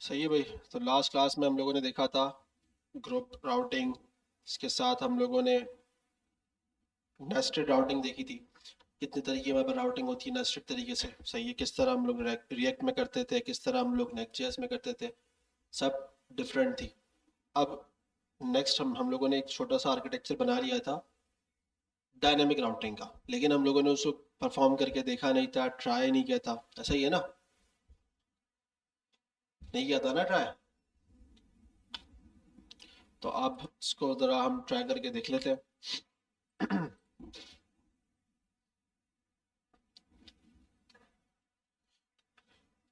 सही है भाई। तो लास्ट क्लास में हम लोगों ने देखा था ग्रुप राउटिंग, इसके साथ हम लोगों ने नेस्टेड राउटिंग देखी थी। कितने तरीके में राउटिंग होती है नेस्टेड तरीके से। सही है, किस तरह हम लोग रिएक्ट में करते थे, किस तरह हम लोग नेक्स्ट.जेएस में करते थे, सब डिफरेंट थी। अब नेक्स्ट हम लोगों ने एक छोटा सा आर्किटेक्चर बना लिया था डायनेमिक राउटिंग का, लेकिन हम लोगों ने उसको परफॉर्म करके देखा नहीं था, ट्राई नहीं किया था। ऐसा ही है ना? नहीं किया था ना ट्राई? तो अब इसको ज़रा हम ट्राई करके देख लेते हैं।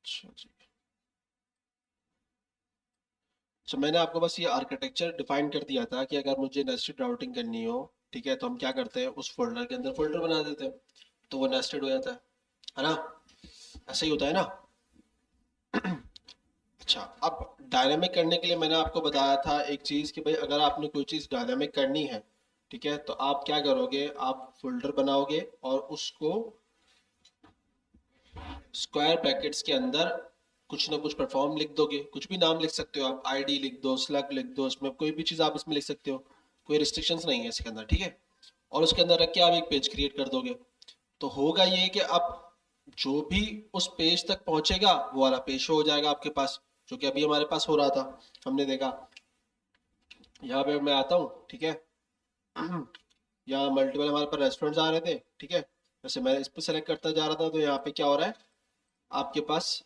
अच्छा जी। अच्छा, मैंने आपको बस ये आर्किटेक्चर डिफाइन कर दिया था कि अगर मुझे नेस्टेड राउटिंग करनी हो, ठीक है, तो हम क्या करते हैं, उस फोल्डर के अंदर फोल्डर बना देते हैं, तो वो नेस्टेड हो जाता है ना? ऐसा ही होता है ना? अच्छा, अब डायनामिक करने के लिए मैंने आपको बताया था एक चीज़ कि भाई अगर आपने कोई चीज़ डायनामिक करनी है, ठीक है, तो आप क्या करोगे, आप फोल्डर बनाओगे और उसको स्क्वायर ब्रैकेट्स के अंदर कुछ ना कुछ परफॉर्म लिख दोगे। कुछ भी नाम लिख सकते हो आप, आईडी लिख दो, स्लग लिख दो, उसमें कोई भी चीज़ आप इसमें लिख सकते हो। कोई रिस्ट्रिक्शंस नहीं है इसके अंदर, ठीक है। और उसके अंदर रख के आप एक पेज क्रिएट कर दोगे। तो होगा ये कि अब जो भी उस पेज तक पहुंचेगा वो वाला पेज शो हो जाएगा आपके पास, जो कि अभी हमारे पास हो रहा था, हमने देखा। यहाँ पे मैं आता हूँ, ठीक है। यहाँ मल्टीपल हमारे पास रेस्टोरेंट्स आ रहे थे, ठीक है। वैसे मैं इस पर सेलेक्ट करता जा रहा था, तो यहाँ पे क्या हो रहा है आपके पास,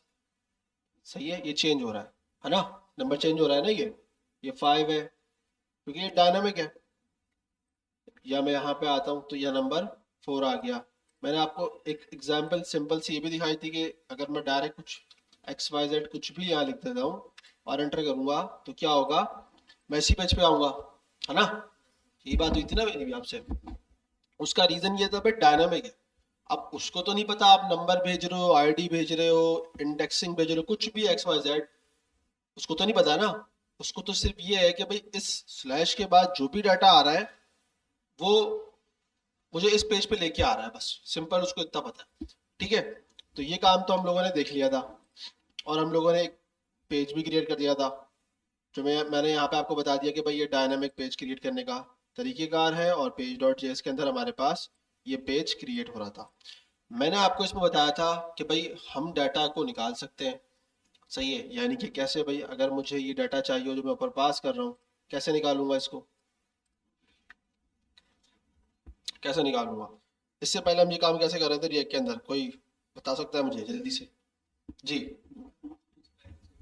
सही है, ये चेंज हो रहा है ना? नंबर चेंज हो रहा है ना, ये 5 है क्योंकि ये डायनामिक है। या मैं यहाँ पे आता हूँ तो यह नंबर 4 आ गया। मैंने आपको एक एग्जांपल सिंपल सी ये भी दिखाई थी कि अगर मैं डायरेक्ट कुछ XYZ कुछ भी यहाँ लिख देता हूँ और एंटर करूंगा तो क्या होगा, मैं इसी पेज पे आऊंगा, है ना? यही बात हुई थी ना मेरी भी आपसे। उसका रीजन ये था भाई डायनामिक है। अब उसको तो नहीं पता आप नंबर भेज रहे हो, आईडी भेज रहे हो, इंडेक्सिंग भेज रहे हो, कुछ भी XYZ, उसको तो नहीं पता ना। उसको तो सिर्फ ये है कि भाई इस स्लैश के बाद जो भी डाटा आ रहा है वो मुझे इस पेज पे लेके आ रहा है, बस सिंपल उसको इतना पता है, ठीक है। तो ये काम तो हम लोगों ने देख लिया था और हम लोगों ने एक पेज भी क्रिएट कर दिया था, जो मैंने यहाँ पे आपको बता दिया कि भाई ये डायनामिक पेज क्रिएट करने का तरीकेकार है और पेज डॉट जेएस के अंदर हमारे पास ये पेज क्रिएट हो रहा था। मैंने आपको इसमें बताया था कि भाई हम डाटा को निकाल सकते हैं, सही है। यानी कि कैसे भाई, अगर मुझे ये डाटा चाहिए जो मैं ऊपर पास कर रहा हूँ, कैसे निकालूंगा इसको, कैसे निकालूंगा? इससे पहले हम ये काम कैसे कर रहे थे रिएक्ट के अंदर, कोई बता सकता है मुझे जल्दी से? जी,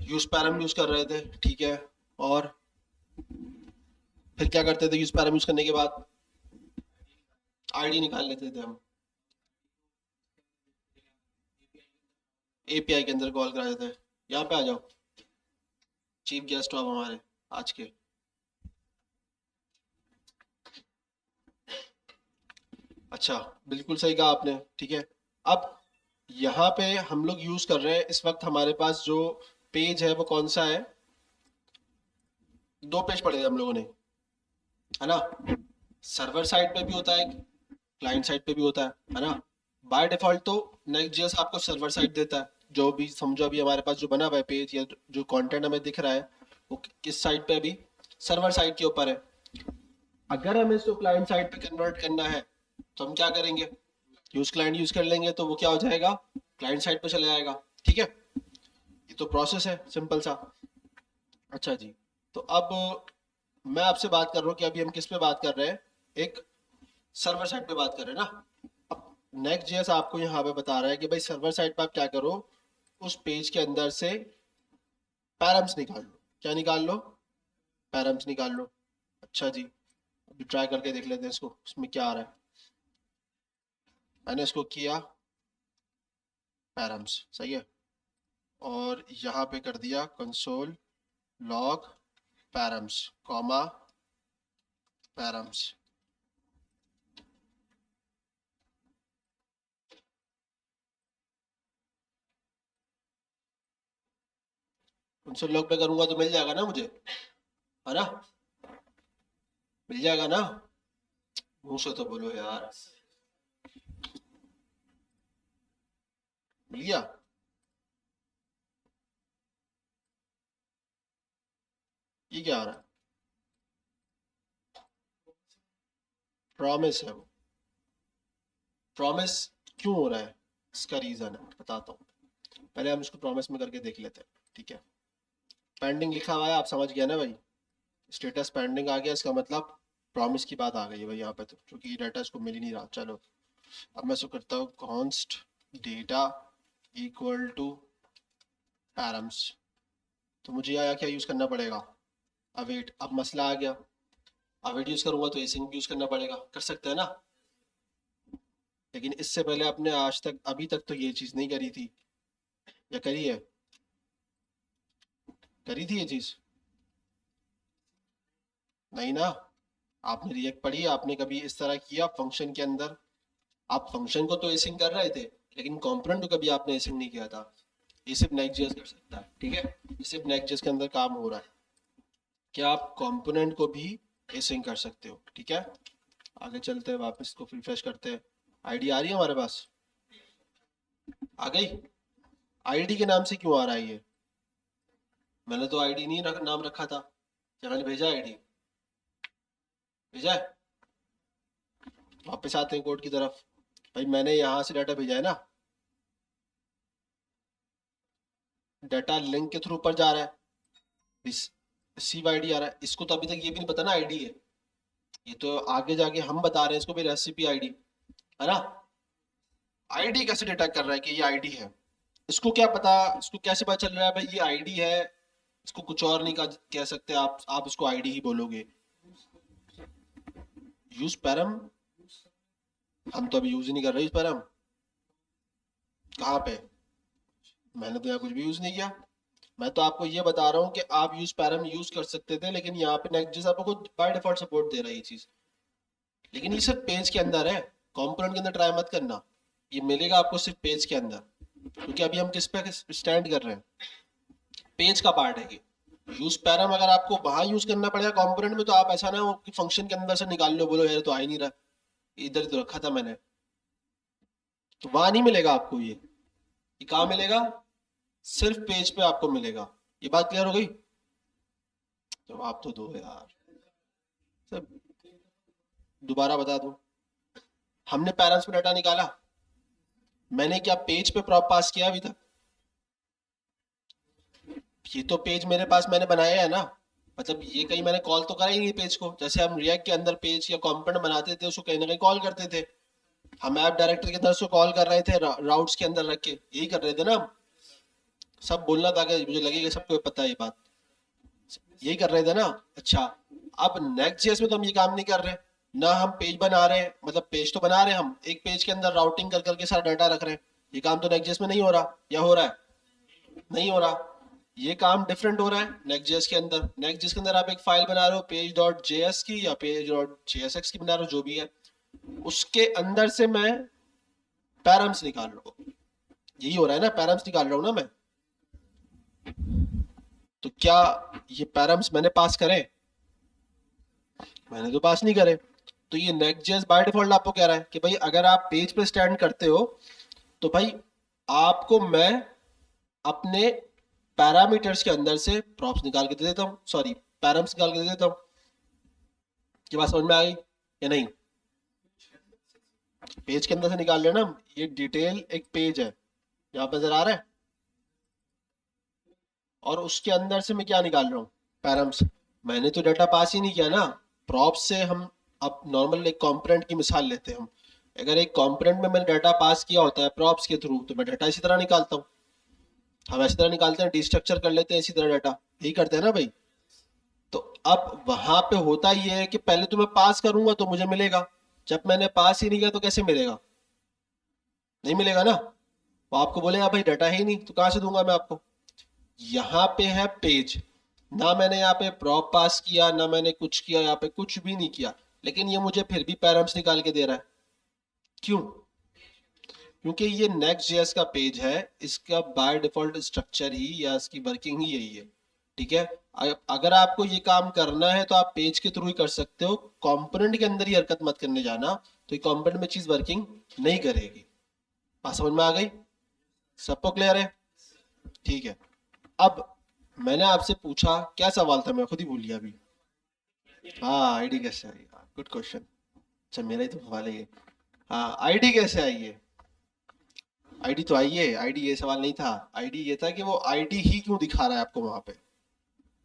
यूज पैरम यूज कर रहे थे, ठीक है। और फिर क्या करते थे यूज पैरम यूज करने के बाद? आईडी निकाल लेते थे हम, एपीआई के अंदर कॉल करा देते थे। यहाँ पे आ जाओ, चीफ गेस्ट हो आप हमारे आज के। अच्छा, बिल्कुल सही कहा आपने, ठीक है। अब यहाँ पे हम लोग यूज कर रहे हैं इस वक्त, हमारे पास जो पेज है वो कौन सा है, दो पेज पढ़े थे हम लोगों ने, है ना? सर्वर साइड पे भी होता है, क्लाइंट साइड पे भी होता है ना? बाय डिफॉल्ट तो नेक्स्ट जेएस आपको सर्वर साइड देता है। जो भी समझो अभी हमारे पास जो बना हुआ है पेज या जो कंटेंट हमें दिख रहा है वो किस साइड पे, अभी सर्वर साइड के ऊपर है। अगर हमें इसको क्लाइंट साइड पे कन्वर्ट करना है तो हम क्या करेंगे, यूज क्लाइंट यूज कर लेंगे, तो वो क्या हो जाएगा, क्लाइंट साइड पे चला जाएगा, ठीक है। ये तो प्रोसेस है सिंपल सा। अच्छा जी। तो अब मैं आपसे बात कर रहा हूँ कि अभी हम किस पे बात कर रहे हैं, एक सर्वर साइड पे बात कर रहे हैं ना। अब नेक्स्ट जेएस आपको यहाँ पे बता रहा है कि भाई सर्वर साइड पे आप क्या करो, उस पेज के अंदर से पैरम्स निकाल लो। क्या निकाल लो? पैरम्स निकाल लो। अच्छा जी, अभी ट्राई करके देख लेते हैं इसको, इसमें क्या आ रहा है। मैंने इसको किया पैरम्स, सही है। और यहाँ पे कर दिया console log params comma params. Console log पे करूंगा तो मिल जाएगा ना मुझे, है ना? मिल जाएगा ना? मुंह से तो बोलो यार। मिल गया? ये क्या आ रहा है? प्रॉमिस है वो। प्रॉमिस क्यों हो रहा है, इसका रीजन है बताता हूँ। पहले हम इसको प्रॉमिस में करके देख लेते हैं, ठीक है। पेंडिंग लिखा हुआ है, आप समझ गया ना भाई। स्टेटस पेंडिंग आ गया, इसका मतलब प्रॉमिस की बात आ गई है भाई यहाँ पे, तो क्योंकि डाटा इसको मिल ही नहीं रहा। चलो अब मैं इसको करता हूँ const data equal to params. तो मुझे यहाँ क्या यूज करना पड़ेगा, अवेट। अब मसला आ गया, अवेट यूज करूंगा तो एसिंग भी यूज करना पड़ेगा, कर सकते हैं ना। लेकिन इससे पहले आपने आज तक अभी तक तो ये चीज नहीं करी थी, या करी है? करी थी ये चीज? नहीं ना। आपने रिएक्ट पढ़ी, आपने कभी इस तरह किया फंक्शन के अंदर? आप फंक्शन को तो एसिंग कर रहे थे, लेकिन कंपोनेंट को कभी आपने एसिंग नहीं किया था। ये सिर्फ नेक्स्ट.जेएस कर सकता है, ठीक है। ये सिर्फ नेक्स्ट.जेएस के अंदर काम हो रहा है कि आप कंपोनेंट को भी एसिंग कर सकते हो, ठीक है। आगे चलते हैं, वापस को रिफ्रेश करते हैं। आईडी आ रही है हमारे पास? आ गई? आईडी के नाम से क्यों आ रहा है ये? मैंने तो आईडी नहीं नाम रखा था, या मैंने भेजा आईडी? भेजा है? वापस आते हैं कोड की तरफ। भाई मैंने यहाँ से डाटा भेजा है ना, डाटा लिंक के थ्रू ऊपर जा रहा है, रिसीव आईडी आ रहा है। इसको तो अभी तक ये भी नहीं पता ना आईडी है, ये तो आगे जाके हम बता रहे हैं इसको भी रेसिपी आईडी, है ना। आईडी कैसे डिटेक्ट कर रहा है कि ये आईडी है? इसको क्या पता, इसको कैसे पता चल रहा है भाई ये आईडी है? इसको कुछ और नहीं कह सकते आप इसको आईडी ही बोलोगे। यूज पैरम, हम तो अभी यूज ही नहीं कर रहे यूज पैरम। कहाँ पे? मैंने तो यहाँ कुछ भी यूज नहीं किया। मैं तो आपको ये बता रहा हूँ कि आप यूज पैरम यूज कर सकते थे, लेकिन यहाँ पे नेक्स्ट आपको खुद बाय डिफॉल्ट सपोर्ट दे रहा है ये चीज। लेकिन ये सिर्फ पेज के अंदर है, कंपोनेंट के अंदर ट्राई मत करना। ये मिलेगा आपको सिर्फ पेज के अंदर, क्योंकि अभी हम किस पे स्टैंड कर रहे हैं, पेज का पार्ट है ये। यूज पैरम अगर आपको वहां यूज करना पड़ेगा कंपोनेंट में, तो आप ऐसा ना हो कि फंक्शन के अंदर से निकाल लो, बोलो यार तो आ ही नहीं रहा, इधर तो रखा था मैंने। तो वहां नहीं मिलेगा आपको ये कहाँ मिलेगा? सिर्फ पेज पे आपको मिलेगा। ये बात क्लियर हो गई? तो आप तो दो यार, सब दोबारा बता दूं। हमने पैरेंट्स पे डाटा निकाला, मैंने क्या पेज पे प्रॉप पास किया अभी तक? ये तो पेज मेरे पास मैंने बनाया है ना, मतलब ये कहीं मैंने कॉल तो करा ही नहीं पेज को। जैसे हम रिएक्ट के अंदर पेज या कंपोनेंट बनाते थे, उसको कहीं ना कहीं कॉल करते थे। हम ऐप डायरेक्टर के अंदर उसको कॉल कर रहे थे राउट्स के अंदर रख के, यही कर रहे थे ना हम। सब बोलना था कि मुझे लगेगा सबको पता है ये बात, यही कर रहे थे ना। अच्छा, अब नेक्स्ट.जेएस में तो हम ये काम नहीं कर रहे ना, हम पेज बना रहे हैं, मतलब पेज तो बना रहे हैं हम, एक पेज के अंदर राउटिंग कर करके सारा डाटा रख रहे हैं। ये काम तो नेक्स्ट.जेएस में नहीं हो रहा, या हो रहा है? नहीं हो रहा। ये काम डिफरेंट हो रहा है नेक्स्ट.जेएस के अंदर। नेक्स्ट.जेएस के अंदर आप एक फाइल बना रहे हो पेज डॉट जेएस की या पेज डॉट जेएसएक्स की बना रहे हो, जो भी है, उसके अंदर से मैं पैरम्स निकाल रहा हूँ। यही हो रहा है ना, पैरम्स निकाल रहा हूँ ना मैं। तो क्या ये पैरम्स मैंने पास करे? मैंने तो पास नहीं करे। तो ये नेक्स्ट.जेएस बाय डिफॉल्ट आपको कह रहा है कि भाई अगर आप पेज पे स्टैंड करते हो, तो भाई आपको मैं अपने पैरामीटर्स के अंदर से प्रॉप्स निकाल के दे देता हूँ, सॉरी पैरम्स निकाल के दे देता हूँ। ये बात समझ में आ गई या नहीं? पेज के अंदर से निकाल लेना। ये डिटेल एक पेज है, यहाँ पे नजर आ रहा है, और उसके अंदर से मैं क्या निकाल रहा हूँ? पैरम्स। मैंने तो डाटा पास ही नहीं किया ना। प्रॉप्स से हम अब नॉर्मल एक कंपोनेंट की मिसाल लेते हैं हम। अगर एक कंपोनेंट में मैंने डाटा पास किया होता है प्रॉप्स के थ्रू, तो मैं डाटा इसी तरह निकालता हूँ। हम ऐसी तरह निकालते हैं, डिस्ट्रक्चर कर लेते हैं इसी तरह डाटा, यही करते हैं ना भाई। तो अब वहां पे होता ये है कि पहले तो मैं पास करूंगा तो मुझे मिलेगा, जब मैंने पास ही नहीं किया तो कैसे मिलेगा? नहीं मिलेगा ना। वो आपको बोलेगा भाई डाटा है ही नहीं, तो कहां से दूंगा मैं आपको? यहाँ पे है पेज, ना मैंने यहाँ पे प्रॉप पास किया, ना मैंने कुछ किया, यहाँ पे कुछ भी नहीं किया, लेकिन ये मुझे फिर भी पैरम्स निकाल के दे रहा है। क्यों? क्योंकि ये नेक्स्ट.जेएस का पेज है, इसका बाय डिफॉल्ट स्ट्रक्चर ही या इसकी वर्किंग ही यही है, ठीक है। अगर आपको ये काम करना है तो आप पेज के थ्रू ही कर सकते हो, कंपोनेंट के अंदर ही हरकत मत करने जाना, तो ये कंपोनेंट में चीज वर्किंग नहीं करेगी। बात समझ में आ गई? सबको क्लियर है? ठीक है। अब मैंने आपसे पूछा, क्या सवाल था, मैं खुद ही भूल गया अभी। हाँ, आईडी कैसे आई, गुड क्वेश्चन। अच्छा, मेरा ही तो सवाल है ये। हाँ, आईडी कैसे आई है। आईडी तो आई है, आईडी ये सवाल नहीं था। आईडी ये था कि वो आईडी ही क्यों दिखा रहा है आपको वहां पे।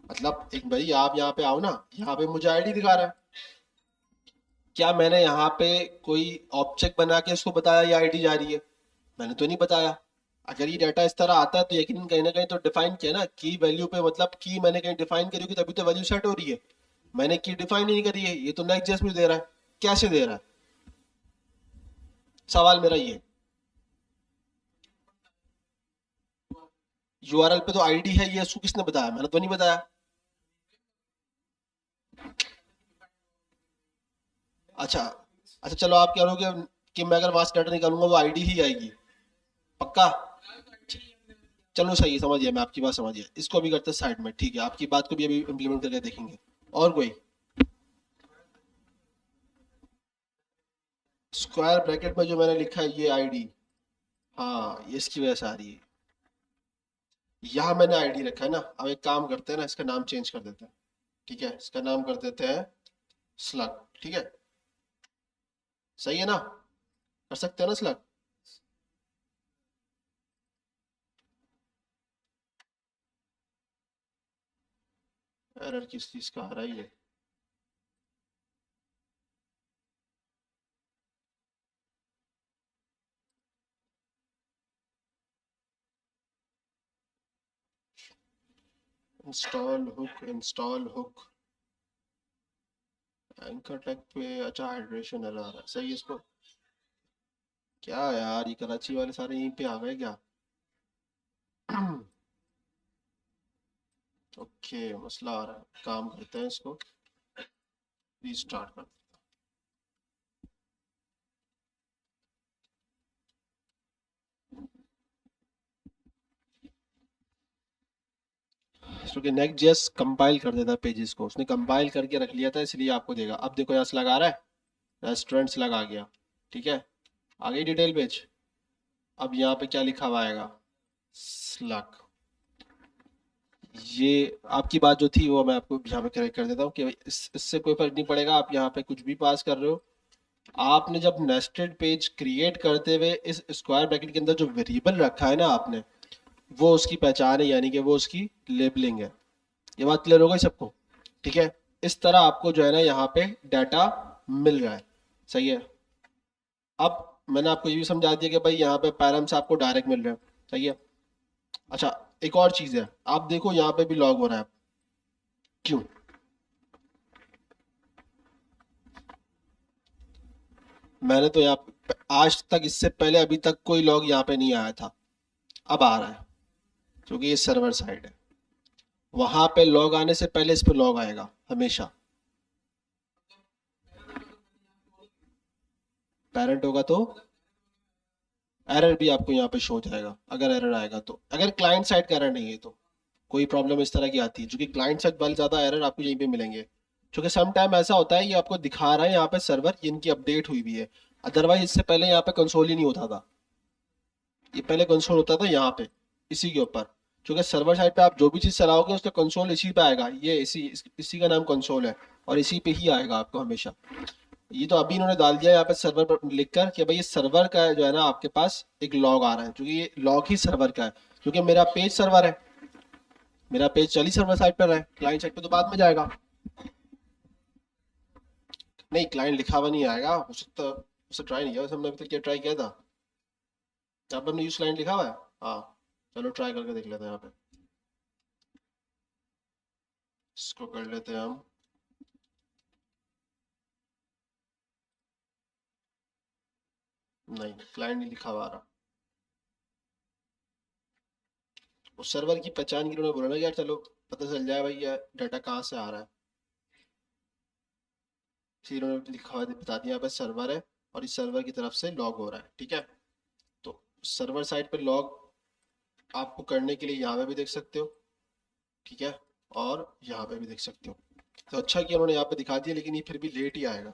मतलब एक भाई, आप यहाँ पे आओ ना, यहाँ पे मुझे आईडी दिखा रहा है। क्या मैंने यहाँ पे कोई ऑब्जेक्ट बना के उसको बताया ये आईडी जा रही है। मैंने तो नहीं बताया। अगर ये डाटा इस तरह आता है तो यकीनन कहीं ना कहीं तो डिफाइन किया ना, की वैल्यू पे, मतलब की मैंने कहीं डिफाइन करी होगी, तभी तो वैल्यू सेट हो रही है। मैंने की डिफाइन ही नहीं करी है, ये तो नेक्स्ट जेस मुझे दे रहा है। कैसे दे रहा है, सवाल मेरा ये। यूआरएल पे तो आईडी है, ये उसको किसने बताया, मैंने तो नहीं बताया। अच्छा, अच्छा चलो, आप कह रहे हो कि मैं अगर वहां से डाटा निकालूंगा वो आईडी ही आएगी, पक्का। चलो सही है, समझ गया, मैं आपकी बात समझ गया, इसको अभी करते साइड में, ठीक है, आपकी बात को भी अभी इम्प्लीमेंट करके देखेंगे। और कोई। स्क्वायर ब्रैकेट में जो मैंने लिखा है ये आईडी, हाँ ये इसकी वजह से आ रही है। यहाँ मैंने आईडी रखा है ना, अब एक काम करते हैं ना, इसका नाम चेंज कर देते हैं। ठीक है, इसका नाम कर देते हैं स्लग। ठीक है, सही है ना, कर सकते हैं ना स्लग। एरर किस चीज का आ रहा है ये। इंस्टॉल हुक एंकर टैग पे। अच्छा, हाइड्रेशन एरर आ रहा है, सही है इसको। क्या यार, ये कराची वाले सारे यहीं पे आ गए क्या। ओके, मसला आ रहा है, काम करते हैं इसको, रीस्टार्ट कर। क्योंकि नेक्स्ट जेस कंपाइल कर देता है पेजेस को, उसने कंपाइल करके रख लिया था, इसलिए आपको देगा। अब देखो यहाँ स्लग आ रहा है, रेस्टोरेंट्स लगा गया। ठीक है, आ गई डिटेल पेज। अब यहाँ पे क्या लिखा हुआ आएगा, स्लग। ये आपकी बात जो थी वो मैं आपको यहाँ पे करेक्ट कर देता हूँ कि इससे कोई फर्क नहीं पड़ेगा, आप यहाँ पे कुछ भी पास कर रहे हो। आपने जब नेस्टेड पेज क्रिएट करते हुए इस स्क्वायर ब्रैकेट के अंदर जो वेरिएबल रखा है ना आपने, वो उसकी पहचान है, यानी कि वो उसकी लेबलिंग है। ये बात क्लियर हो गई सबको। ठीक है, इस तरह आपको जो है ना यहाँ पे डाटा मिल रहा है। सही है। अब मैंने आपको ये भी समझा दिया कि भाई यहाँ पे पैरम्स आपको डायरेक्ट मिल रहे हैं। सही है। अच्छा, एक और चीज है, आप देखो यहाँ पे भी लॉग हो रहा है। क्यों। मैंने तो यहाँ आज तक, इससे पहले अभी तक कोई लॉग यहाँ पे नहीं आया था, अब आ रहा है, क्योंकि ये सर्वर साइड है। वहां पे लॉग आने से पहले इस पे लॉग आएगा हमेशा। पेरेंट होगा तो एरर भी आपको यहाँ पे शो हो जाएगा, अगर एरर आएगा तो, अगर क्लाइंट साइड का एरर नहीं है तो। कोई प्रॉब्लम इस तरह की आती है, जो कि क्लाइंट साइड वाले ज्यादा एरर आपको यहीं पे मिलेंगे। क्योंकि सम टाइम ऐसा होता है, ये आपको दिखा रहा है यहाँ पे सर्वर, इनकी अपडेट हुई भी है। अदरवाइज इससे पहले यहाँ पे कंसोल ही नहीं होता था। ये पहले कंसोल होता था यहाँ पे, इसी के ऊपर। क्योंकि सर्वर साइड पे आप जो भी चीज चलाओगे उसका कंसोल इसी पे आएगा, ये इसी का नाम कंसोल है, और इसी पे ही आएगा आपको हमेशा। ये तो अभी इन्होंने डाल दिया यहाँ पे सर्वर पर लिख कर कि भाई ये सर्वर का है, जो है ना आपके पास एक लॉग आ रहा है, क्योंकि ये लॉग ही सर्वर का है। क्योंकि मेरा पेज सर्वर है, मेरा पेज चल ही सर्वर साइड पर है, क्लाइंट साइड पे तो बाद में जाएगा। नहीं, क्लाइंट लिखा हुआ नहीं आएगा, उसे ट्राई नहीं किया, वैसे हमने अभी तक क्या ट्राई किया था। यहाँ पे हमने यूज क्लाइंट लिखा हुआ है। हाँ, चलो ट्राई करके देख लेते हैं यहाँ पे, इसको कर लेते हैं हम। नहीं, क्लाइंट नहीं लिखा हुआ आ रहा। उस सर्वर की पहचान की उन्होंने बोला ना यार, चलो पता चल जाए भाई ये डाटा कहाँ से आ रहा है। फिर उन्होंने लिखा हुआ बता दिया यहाँ पे सर्वर है, और इस सर्वर की तरफ से लॉग हो रहा है। ठीक है, तो सर्वर साइड पे लॉग आपको करने के लिए यहाँ पे भी देख सकते हो। ठीक है, और यहाँ पे भी देख सकते हो। तो अच्छा कि उन्होंने यहाँ पे दिखा दिया, लेकिन ये फिर भी लेट ही आएगा।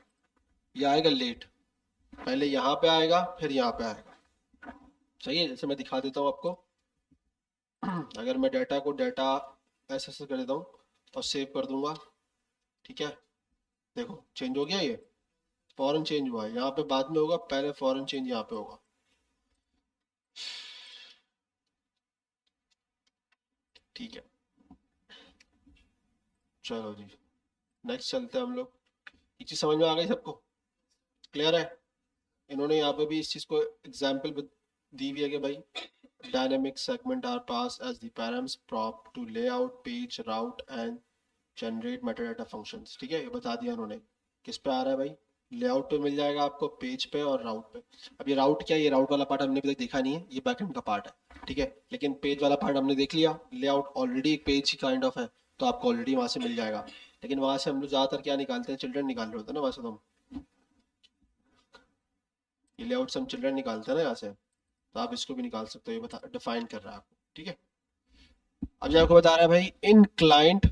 ये आएगा लेट, पहले यहाँ पे आएगा फिर यहाँ पे आएगा। सही है, जैसे मैं दिखा देता हूँ आपको। अगर मैं डाटा को डाटा ऐसे ऐसे कर देता हूँ और सेव कर दूंगा। ठीक है, देखो चेंज हो गया, ये फॉरन चेंज हुआ है, यहाँ पे बाद में होगा, पहले फॉरन चेंज यहाँ पे होगा। ठीक है, चलो जी, नेक्स्ट चलते हैं हम लोग। ये चीज़ समझ में आ गई सबको, क्लियर है? इन्होंने यहाँ पे भी इस चीज़ को एग्जाम्पल दी हुई है कि भाई dynamic segment are pass as the params prop to layout page route and generate metadata functions. ठीक है, ये बता दिया उन्होंने। किस पे आ रहा है भाई? लेआउट पे मिल जाएगा आपको, पेज पे और राउट पे। अब ये राउट क्या है? ये राउट वाला पार्ट हमने अभी तक देखा नहीं है, ये बैकएंड का पार्ट है। ठीक है, लेकिन पेज वाला पार्ट हमने देख लिया। लेआउट ऑलरेडी एक पेज ही काइंड ऑफ है, तो आपको ऑलरेडी वहां से मिल जाएगा। लेकिन वहां से हम लोग ज्यादातर क्या निकालते हैं? चिल्ड्रन निकाल रहे होते हैं ना वैसे तो हम। ये लेआउट से हम चिल्ड्रन निकालते हैं ना यहाँ से, तो आप इसको भी निकाल सकते हो, ये बता डिफाइन कर रहा है आपको। ठीक है, अब ये आपको बता रहा है भाई इन क्लाइंट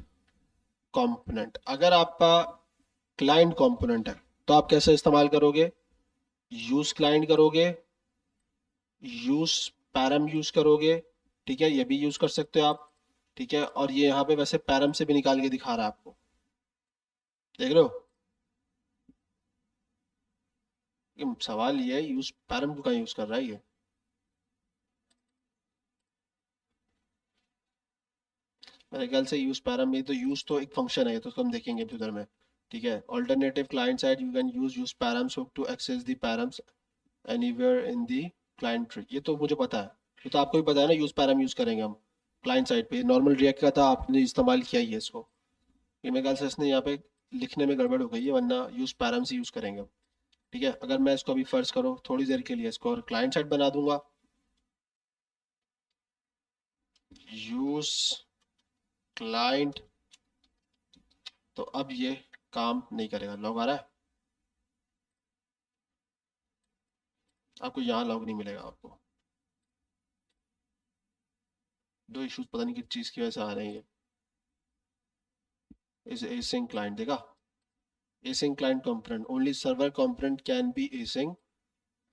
कंपोनेंट। अगर आपका क्लाइंट कंपोनेंट है तो आप कैसे इस्तेमाल करोगे? यूज क्लाइंट करोगे, यूज पैरम यूज करोगे। ठीक है, ये भी यूज कर सकते हो आप। ठीक है, और ये यहाँ पे वैसे पैरम से भी निकाल के दिखा रहा है आपको, देख रहे हो? ये सवाल ये है, यूज पैरम को कहाँ यूज कर रहा है ये? मेरे ख्याल से यूज पैरम, ये तो यूज तो एक फंक्शन है, ये तो हम देखेंगे फ्यूचर में। ठीक है, alternative client side you can use params to access the params anywhere in the client tree. ये तो मुझे पता है, ये तो आपको भी पता है ना, यूज पैरम यूज करेंगे हम क्लाइंट साइड पे। नॉर्मल रिएक्ट का था, आपने इस्तेमाल किया ही है इसको। ये मेरे ख्याल से इसने यहाँ पे लिखने में गड़बड़ हो गई है, वरना यूज पैरम से यूज करेंगे हम। ठीक है, अगर मैं इसको अभी फर्ज करो थोड़ी देर के लिए इसको और क्लाइंट साइड बना दूंगा, यूज क्लाइंट, तो अब ये काम नहीं करेगा। लॉग आ रहा है आपको? यहाँ लॉग नहीं मिलेगा आपको। दो इश्यूज पता नहीं किस चीज़ की वजह से आ रहे हैं ये। इस एसिंग क्लाइंट देखा, async client component only server component can be async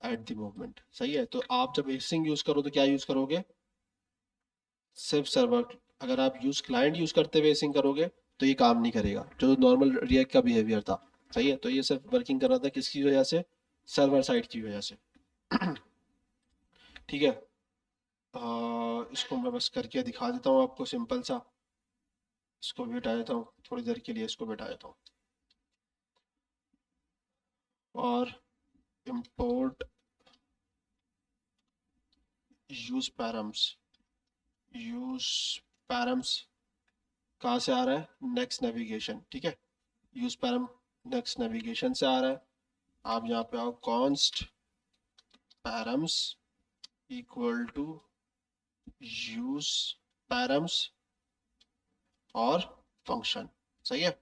at the moment। सही है, तो आप जब async यूज करो तो क्या यूज करोगे? सिर्फ सर्वर। अगर आप यूज क्लाइंट यूज करते हुए async करोगे तो ये काम नहीं करेगा, जो नॉर्मल रिएक्ट का बिहेवियर था। सही है, तो ये सिर्फ वर्किंग कर रहा था किसकी वजह से? सर्वर साइड की वजह से। ठीक है, इसको मैं बस करके दिखा देता हूँ आपको सिंपल सा। इसको भी हटा देता हूँ थोड़ी देर के लिए, इसको भी हटा देता हूँ। और import use params, use params कहाँ से आ रहा है? Next navigation. ठीक है, यूज पैरम नेक्स्ट नेविगेशन से आ रहा है। आप यहाँ पे आओ, const params equal to use params और फंक्शन। सही है,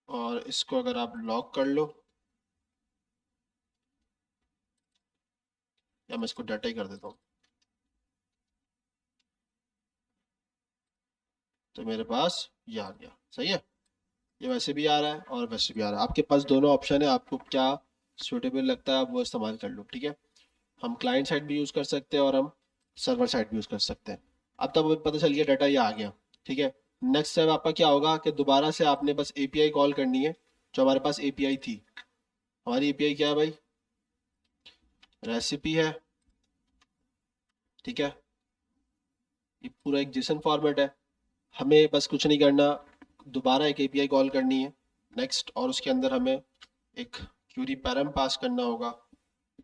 और इसको अगर आप लॉक कर लो, या मैं इसको डाटा ही कर देता हूँ, तो मेरे पास ये आ गया। सही है, ये वैसे भी आ रहा है और वैसे भी आ रहा है, आपके पास दोनों ऑप्शन है, आपको क्या सुटेबल लगता है आप वो इस्तेमाल कर लो। ठीक है, हम क्लाइंट साइड भी यूज़ कर सकते हैं और हम सर्वर साइड भी यूज़ कर सकते हैं। अब तब हमें पता चल गया डाटा ये आ गया। ठीक है, नेक्स्ट स्टेप आपका क्या होगा कि दोबारा से आपने बस एपीआई कॉल करनी है, जो हमारे पास एपीआई थी। हमारी एपीआई क्या है भाई? रेसिपी है। ठीक है, ये पूरा एक जेसन फॉर्मेट है। हमें बस कुछ नहीं करना, दोबारा एक एपीआई कॉल करनी है नेक्स्ट, और उसके अंदर हमें एक क्यूरी पैरम पास करना होगा,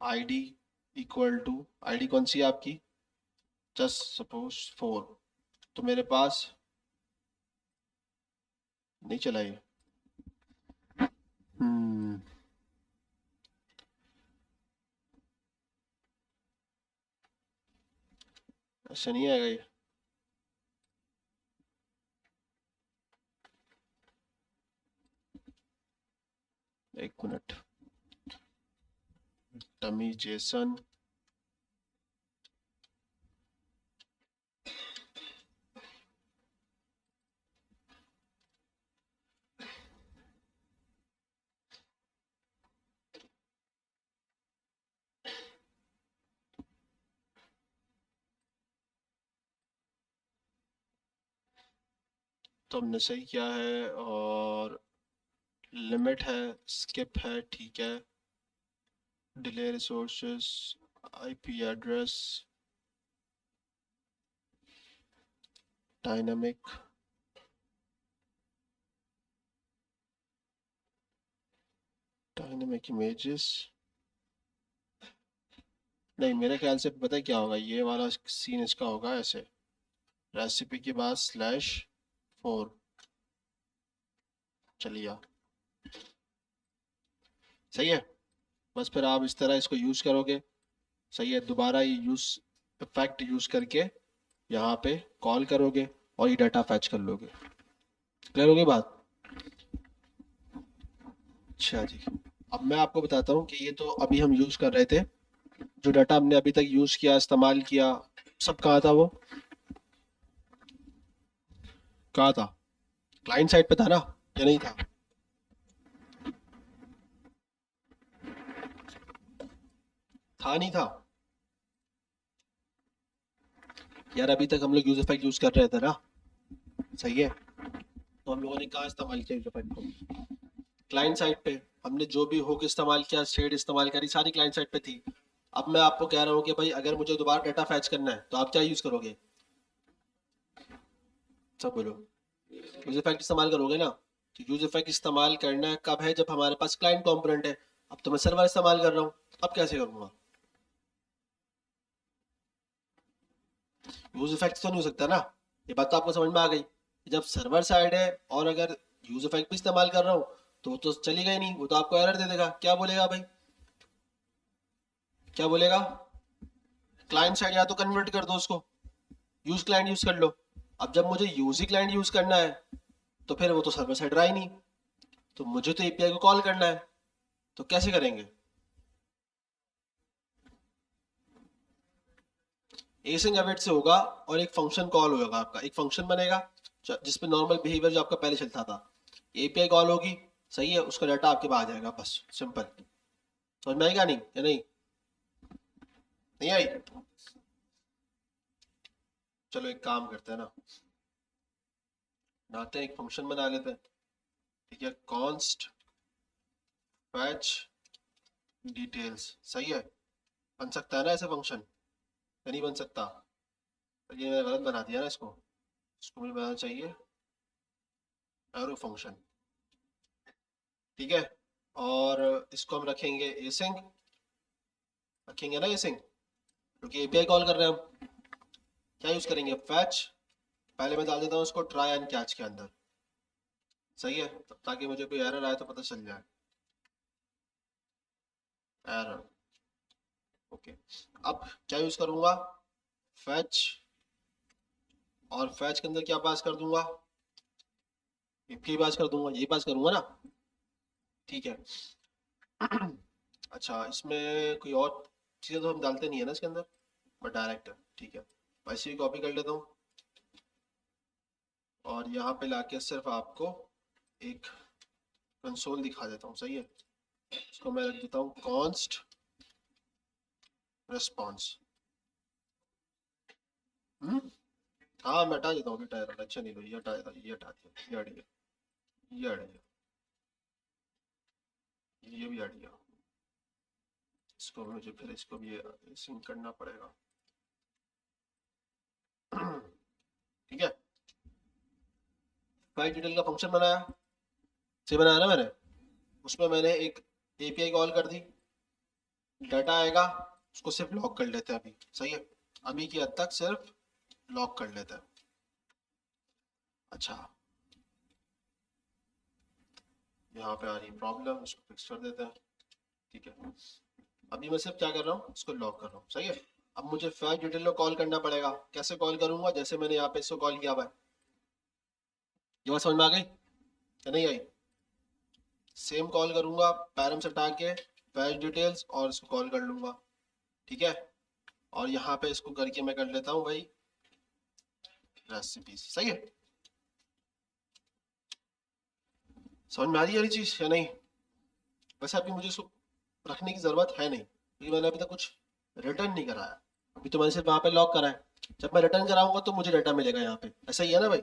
आईडी इक्वल टू, आईडी कौन सी है आपकी? Just suppose 4। तो मेरे पास नहीं चला ये। हम्म, ऐसा नहीं आएगा ये। एक मिनट, टमी जेसन तो हमने सही किया है, और लिमिट है, स्किप है, ठीक है, delay resources, IP address, dynamic, dynamic images. नहीं, मेरे ख्याल से पता है क्या होगा, ये वाला सीन इसका होगा ऐसे, रेसिपी के बाद /4 चलिए, सही है। बस फिर आप इस तरह इसको यूज़ करोगे, सही है, दोबारा ये यूज़ इफेक्ट यूज़ करके यहाँ पे कॉल करोगे और ये डाटा फैच कर लोगे। क्लियर होगी बात? अच्छा जी, अब मैं आपको बताता हूँ कि ये तो अभी हम यूज़ कर रहे थे, जो डाटा हमने अभी तक यूज़ किया, इस्तेमाल किया, सब कहाँ था? वो कहाँ था? क्लाइंट साइड पे था ना, या नहीं था? था नहीं था? यार अभी तक हम लोग यूज इफेक्ट यूज कर रहे थे ना, सही है। तो हम लोगों ने कहाँ इस्तेमाल किया यूज इफेक्ट को? क्लाइंट साइड पे। हमने जो भी हुक इस्तेमाल किया, शेड इस्तेमाल करी, सारी क्लाइंट साइड पे थी। अब मैं आपको कह रहा हूँ कि भाई अगर मुझे दोबारा डाटा फैच करना है तो आप क्या यूज करोगे? सब बोलो। यूज इफेक्ट इस्तेमाल करोगे ना? तो यूज इफेक्ट इस्तेमाल करना कब है? जब हमारे पास क्लाइंट कंपोनेंट है। अब तो मैं सर्वर इस्तेमाल कर रहा हूँ, अब कैसे करूँगा? यूज इफेक्ट तो नहीं हो सकता ना। ये बात तो आपको समझ में आ गई कि जब सर्वर साइड है और अगर यूज इफेक्ट भी इस्तेमाल कर रहा हूँ तो वो तो चलेगा ही नहीं, वो तो आपको एरर दे देगा। क्या बोलेगा भाई? क्या बोलेगा? क्लाइंट साइड या तो कन्वर्ट कर दो उसको, यूज क्लाइंट यूज कर लो। अब जब मुझे यूज ही क्लाइंट यूज करना है तो फिर वो तो सर्वर साइड रहा ही नहीं, तो मुझे तो एपीआई को कॉल करना है, तो कैसे करेंगे? एसिंग अवेट से होगा, और एक फंक्शन कॉल होगा, आपका एक फंक्शन बनेगा जिसपे नॉर्मल बिहेवियर जो आपका पहले चलता था, एपीआई कॉल होगी, सही है, उसका डाटा आपके पास आ जाएगा, बस सिंपल। समझ में आएगा नहीं या नहीं? नहीं आई? चलो एक काम करते हैं ना, बनाते हैं एक फंक्शन बना लेते हैं, ठीक है, कॉन्स्ट फैच डिटेल्स, सही है। बन सकता है ना ऐसे फंक्शन, या नहीं बन सकता? तो ये मैंने गलत बना दिया ना इसको, इसको मुझे बनाना चाहिए एरो फंक्शन, ठीक है। और इसको हम रखेंगे एसिंग, रखेंगे ना एसिंग, क्योंकि एपीआई कॉल कर रहे हैं हम। क्या यूज करेंगे? फैच। पहले मैं डाल देता हूँ उसको ट्राई एंड कैच के अंदर, सही है, ताकि मुझे कोई एरर आए तो पता चल जाए। Error, okay. अब क्या यूज करूंगा? फैच, और फैच के अंदर क्या पास कर दूंगा? एपीआई पास कर दूंगा, यही पास करूंगा ना, ठीक है। अच्छा, इसमें कोई और चीज़ें तो हम डालते नहीं है ना इसके अंदर, बट डायरेक्ट है, ठीक है। वैसे ही कॉपी कर लेता हूँ, और यहाँ पे लाके सिर्फ आपको एक कंसोल दिखा देता हूँ, सही है। इसको मैं रख देता हूँ कॉन्स्ट रेस्पॉन्स। हाँ मैं हटा देता हूँ, टायर अच्छा नहीं लो, ये हटा देता, ये हटा दिया, ये हट गया, ये हट गया, ये भी हट गया। इसको मुझे फिर इसको भी सिंक करना पड़ेगा। ठीक है, फाइल डिटेल का फंक्शन बनाया, से बनाया ना मैंने, उसमें मैंने एक एपीआई कॉल कर दी, डाटा आएगा, उसको सिर्फ लॉक कर लेते हैं अभी, सही है। अभी की हद तक सिर्फ लॉक कर लेते हैं। अच्छा, यहाँ पे आ रही प्रॉब्लम, इसको फिक्स कर देते हैं, ठीक है। अभी मैं सिर्फ क्या कर रहा हूँ, इसको लॉक कर रहा हूँ, सही है। अब मुझे फाइल डिटेल को कॉल करना पड़ेगा, कैसे कॉल करूंगा? जैसे मैंने यहाँ पे इसको कॉल किया हुआ है, ये बात समझ में आ गई या नहीं आई? सेम कॉल करूंगा, पैरम से हटा के फैच डिटेल्स, और इसको कॉल कर लूंगा, ठीक है। और यहाँ पे इसको करके मैं कर लेता हूँ भाई रेसिपीज, सही है। समझ में आ रही है ये चीज या नहीं? वैसे अभी मुझे इसको रखने की जरूरत है नहीं, क्योंकि मैंने अभी तक कुछ रिटर्न नहीं कराया, अभी तो मैंने सिर्फ वहां पे लॉक करा है। जब मैं रिटर्न कराऊंगा तो मुझे डाटा मिलेगा यहाँ पे, ऐसा ही है ना भाई?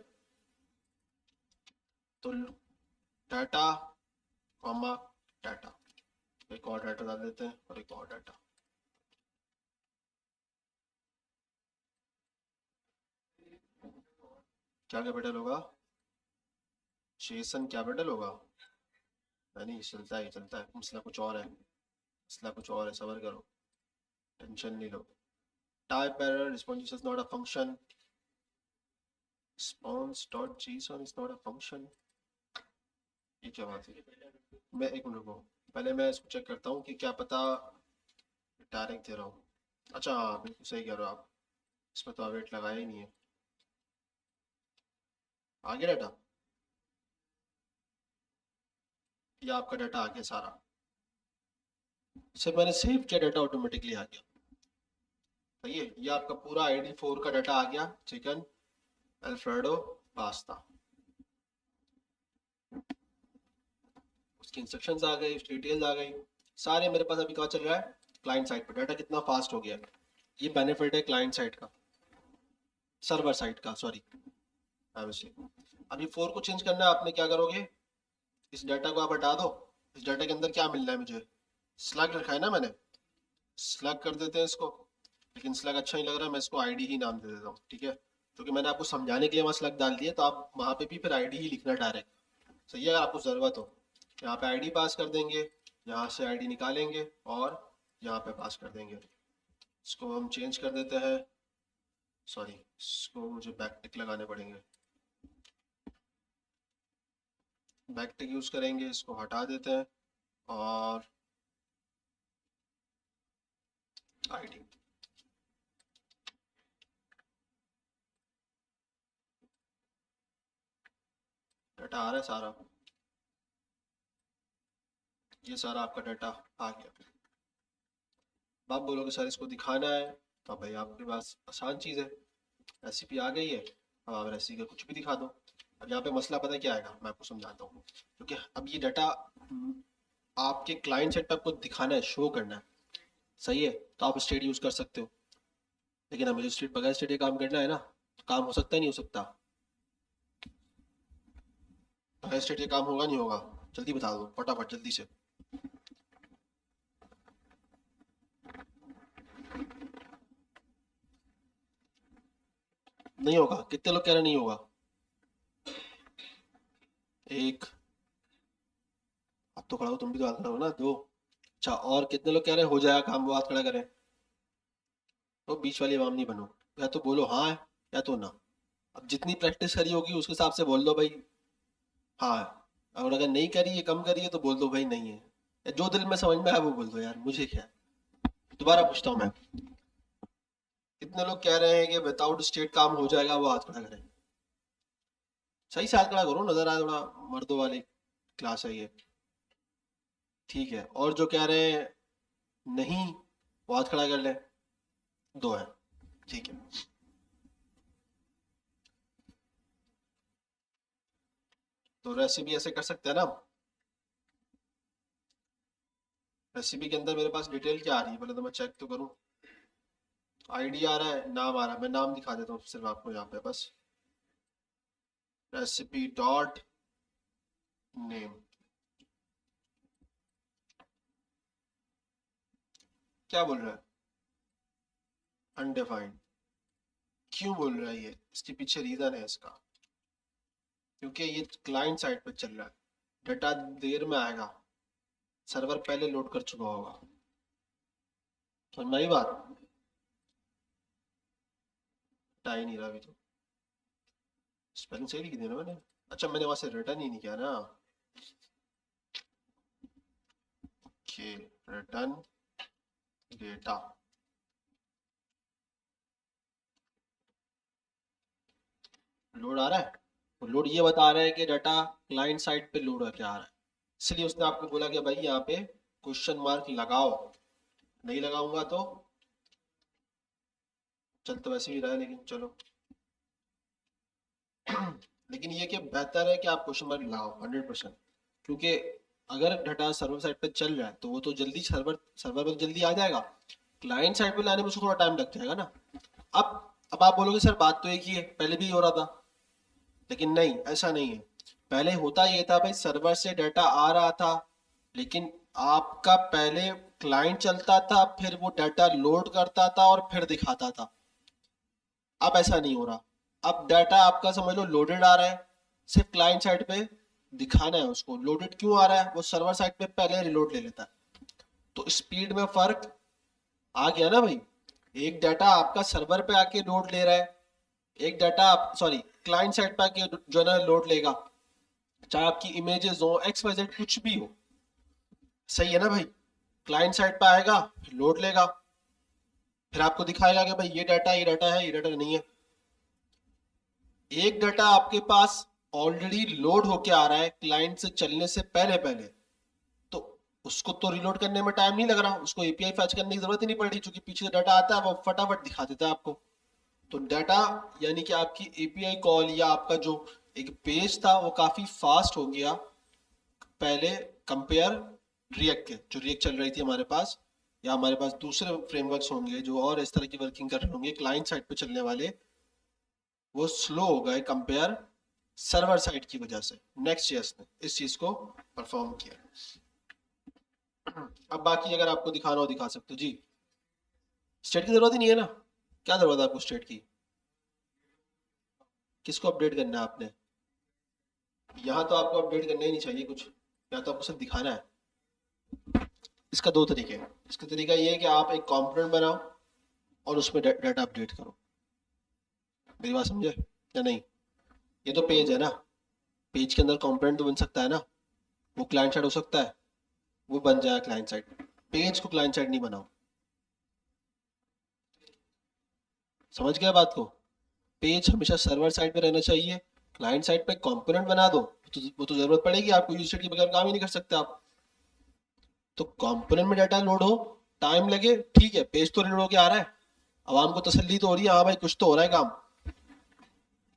तो डाटा कॉमा डाटा, एक और डाटा डाल देते हैं और एक और डाटा। क्या कैपिटल होगा? जेसन कैपिटल होगा? नहीं, चलता है चलता है, मसला कुछ और है, मसला कुछ और है, सबर करो, टेंशन नहीं लो। Type error, response is not a function, response.json is not a function। ये क्या बात है? मैं एक मिनट रुको, पहले मैं इसको चेक करता हूँ कि क्या पता डायरेक्ट दे रहा हूँ। अच्छा हाँ, बिल्कुल सही कह रहे हो आप, इसमें तो अवेट लगाया ही नहीं है। आ गया डाटा, ये आपका डाटा आ गया सारा, इसे मैंने सेव किया, डाटा ऑटोमेटिकली आ गया। सही है, ये आपका पूरा ID4 का डाटा आ गया, चिकन अल्फ्रेडो पास्ता। उसकी इंस्ट्रक्शंस आ गई, उसकी डिटेल्स आ गई, सारे मेरे पास अभी कहाँ चल रहा है? क्लाइंट साइड पे। डाटा कितना फास्ट हो गया, ये बेनिफिट है क्लाइंट साइड का, सर्वर साइड का, सॉरी। अभी 4 को चेंज करना है, आपने क्या करोगे, इस डाटा को आप हटा दो। इस डाटा के अंदर क्या मिलना है मुझे? स्लग रखा है ना मैंने, स्लग कर देते हैं इसको। लेकिन स्लग अच्छा नहीं लग रहा, मैं इसको आईडी ही नाम दे देता हूँ, ठीक है? क्योंकि मैंने आपको समझाने के लिए वहाँ स्लग डाल दिया, तो आप वहाँ पे भी फिर आईडी ही लिखना डायरेक्ट। सही है, अगर आपको ज़रूरत हो यहाँ पे आईडी पास कर देंगे, यहाँ से आईडी निकालेंगे और यहाँ पे पास कर देंगे। इसको हम चेंज कर देते हैं, सॉरी इसको मुझे बैक टिक लगाने पड़ेंगे, बैक टिक यूज़ करेंगे, इसको हटा देते हैं और आईडी। डाटा आ रहा है सारा, ये सारा आपका डाटा आ गया। अब आप बोलोगे सर इसको दिखाना है, तो भाई आपके पास आसान चीज़ है, रेसिपी आ गई है, अब आप रेसिपी का कुछ भी दिखा दो। अब यहाँ पे मसला पता है क्या आएगा, मैं आपको समझाता हूँ। क्योंकि अब ये डाटा आपके क्लाइंट सेट पर आपको दिखाना है, शो करना है, सही है, तो आप स्टेट यूज़ कर सकते हो। लेकिन हमें जो स्टेट बगैर स्टेट ये काम करना है ना, तो काम हो सकता है नहीं हो सकता? बगैर स्टेट ये काम होगा नहीं होगा? जल्दी बता दो फटाफट जल्दी से। नहीं होगा? कितने लोग कह रहे नहीं होगा? एक, अब तो खड़ा हो, तुम भी तो हाथ खड़ा हो ना, दो। अच्छा, और कितने लोग कह रहे हैं हो जाएगा काम, वो हाथ खड़ा करें। तो बीच वाली आवाम नहीं बनो, या तो बोलो हाँ या तो ना। अब जितनी प्रैक्टिस करी होगी उसके हिसाब से बोल दो भाई हाँ है, और अगर नहीं करी है, कम करी है, तो बोल दो भाई नहीं है। या जो दिल में समझ में आया वो बोल दो, यार मुझे क्या है। दोबारा पूछता हूँ मैं, कितने लोग कह रहे हैं कि विदाउट स्टेट काम हो जाएगा, वो हाथ खड़ा करें। सही से हाथ खड़ा करो, नजर आए थोड़ा, मर्दों वाली क्लास है ये, ठीक है? और जो कह रहे हैं नहीं, वो हाथ खड़ा कर लें। दो है, ठीक है। तो रेसिपी ऐसे कर सकते हैं ना हम। रेसिपी के अंदर मेरे पास डिटेल क्या आ रही है, पहले तो मैं चेक तो करूं। आईडी आ रहा है, नाम आ रहा है, मैं नाम दिखा देता हूँ सिर्फ आपको यहाँ पे बस, रेसिपी डॉट नेम। क्या बोल रहा है? अनडिफाइंड। क्यों बोल रहा है ये? इसके पीछे रीजन है इसका, क्योंकि ये क्लाइंट साइड पे चल रहा है, डाटा देर में आएगा, सर्वर पहले लोड कर चुका होगा। समझ में आई बात? हटा ही नहीं रहा अभी तो, स्पेलिंग सही लिख दी ना मैंने। अच्छा, मैंने वहां से रिटर्न ही नहीं किया ना, कि रिटर्न डेटा। लोड आ रहा है, तो लोड ये बता रहा है कि डाटा क्लाइंट साइड पे लोड होकर आ रहा है, इसलिए उसने आपको बोला कि भाई यहाँ पे क्वेश्चन मार्क लगाओ। नहीं लगाऊंगा तो चल तो वैसे ही रहा है, लेकिन चलो। लेकिन ये कि बेहतर है कि आप क्वेश्चन मार्क लगाओ 100%, क्योंकि अगर डाटा सर्वर साइड पे चल रहा है तो वो तो जल्दी सर्वर सर्वर पर जल्दी आ जाएगा, क्लाइंट साइड पे लाने में उसको थोड़ा टाइम लग जाएगा ना। अब आप बोलोगे सर बात तो एक ही है, पहले भी हो रहा था। लेकिन नहीं, ऐसा नहीं है। पहले होता ये था भाई, सर्वर से डाटा आ रहा था, लेकिन आपका पहले क्लाइंट चलता था, फिर वो डाटा लोड करता था और फिर दिखाता था। अब ऐसा नहीं हो रहा। अब डाटा आपका समझ लो लोडेड आ रहा है, सिर्फ क्लाइंट साइड पे दिखाना है उसको। लोडेड क्यों आ रहा है? वो सर्वर साइड पे पहले रिलोड ले लेता है। तो स्पीड में फर्क आ गया ना भाई। एक डाटा आपका सर्वर पे आके लोड ले रहा है, एक डाटा सॉरी क्लाइंट साइड पे आके जो है ना लोड लेगा, चाहे आपकी इमेजेस हो, एक्स वाई जेड कुछ भी हो। सही है ना भाई? क्लाइंट साइड पे आएगा, लोड लेगा, फिर आपको दिखाएगा कि भाई ये डाटा, ये डाटा है, ये डाटा नहीं है। एक डाटा आपके पास ऑलरेडी लोड होके आ रहा है क्लाइंट से चलने से पहले पहले, तो उसको तो रिलोड करने में टाइम नहीं लग रहा, उसको एपीआई फैच करने की जरूरत ही नहीं पड़ रही, क्योंकि पीछे से डाटा आता है वो फटाफट दिखा देता है आपको। तो डाटा यानी कि आपकी एपीआई कॉल या आपका जो एक पेज था वो काफी फास्ट हो गया पहले कंपेयर रिएक्ट के। जो रिएक्ट चल रही थी हमारे पास, या हमारे पास दूसरे फ्रेमवर्क्स होंगे जो और इस तरह की वर्किंग कर रहे होंगे क्लाइंट साइड पे चलने वाले, वो स्लो हो गए कंपेयर सर्वर साइड की वजह से। नेक्स्ट जेएस ने इस चीज को परफॉर्म किया। अब बाकी अगर आपको दिखाना हो दिखा सकते हो जी। स्टेट की जरूरत ही नहीं है ना, क्या जरूरत है आपको स्टेट की? किसको अपडेट करना है आपने? यहाँ तो आपको अपडेट करना ही नहीं चाहिए कुछ, या तो आपको सिर्फ दिखाना है। इसका दो तरीके हैं। इसका तरीका ये है कि आप एक कंपोनेंट बनाओ और उसमें डाटा अपडेट करो। मेरी बात समझे या नहीं? ये तो पेज है ना, पेज के अंदर कंपोनेंट तो बन सकता है ना, वो क्लाइंट साइड हो सकता है, वो बन जाए क्लाइंट साइड। पेज को क्लाइंट साइड नहीं बनाओ। समझ गया बात को? पेज हमेशा सर्वर साइड पे रहना चाहिए। क्लाइंट साइड पे कंपोनेंट बना दो, वो तो जरूरत पड़ेगी आपको, यूज स्टेट के बगैर काम ही नहीं कर सकते आप। तो कंपोनेंट में डाटा लोड हो, टाइम लगे, ठीक है, पेज तो लोड होके आ रहा है, आवाम को तसल्ली तो हो रही है, हाँ भाई कुछ तो हो रहा है काम।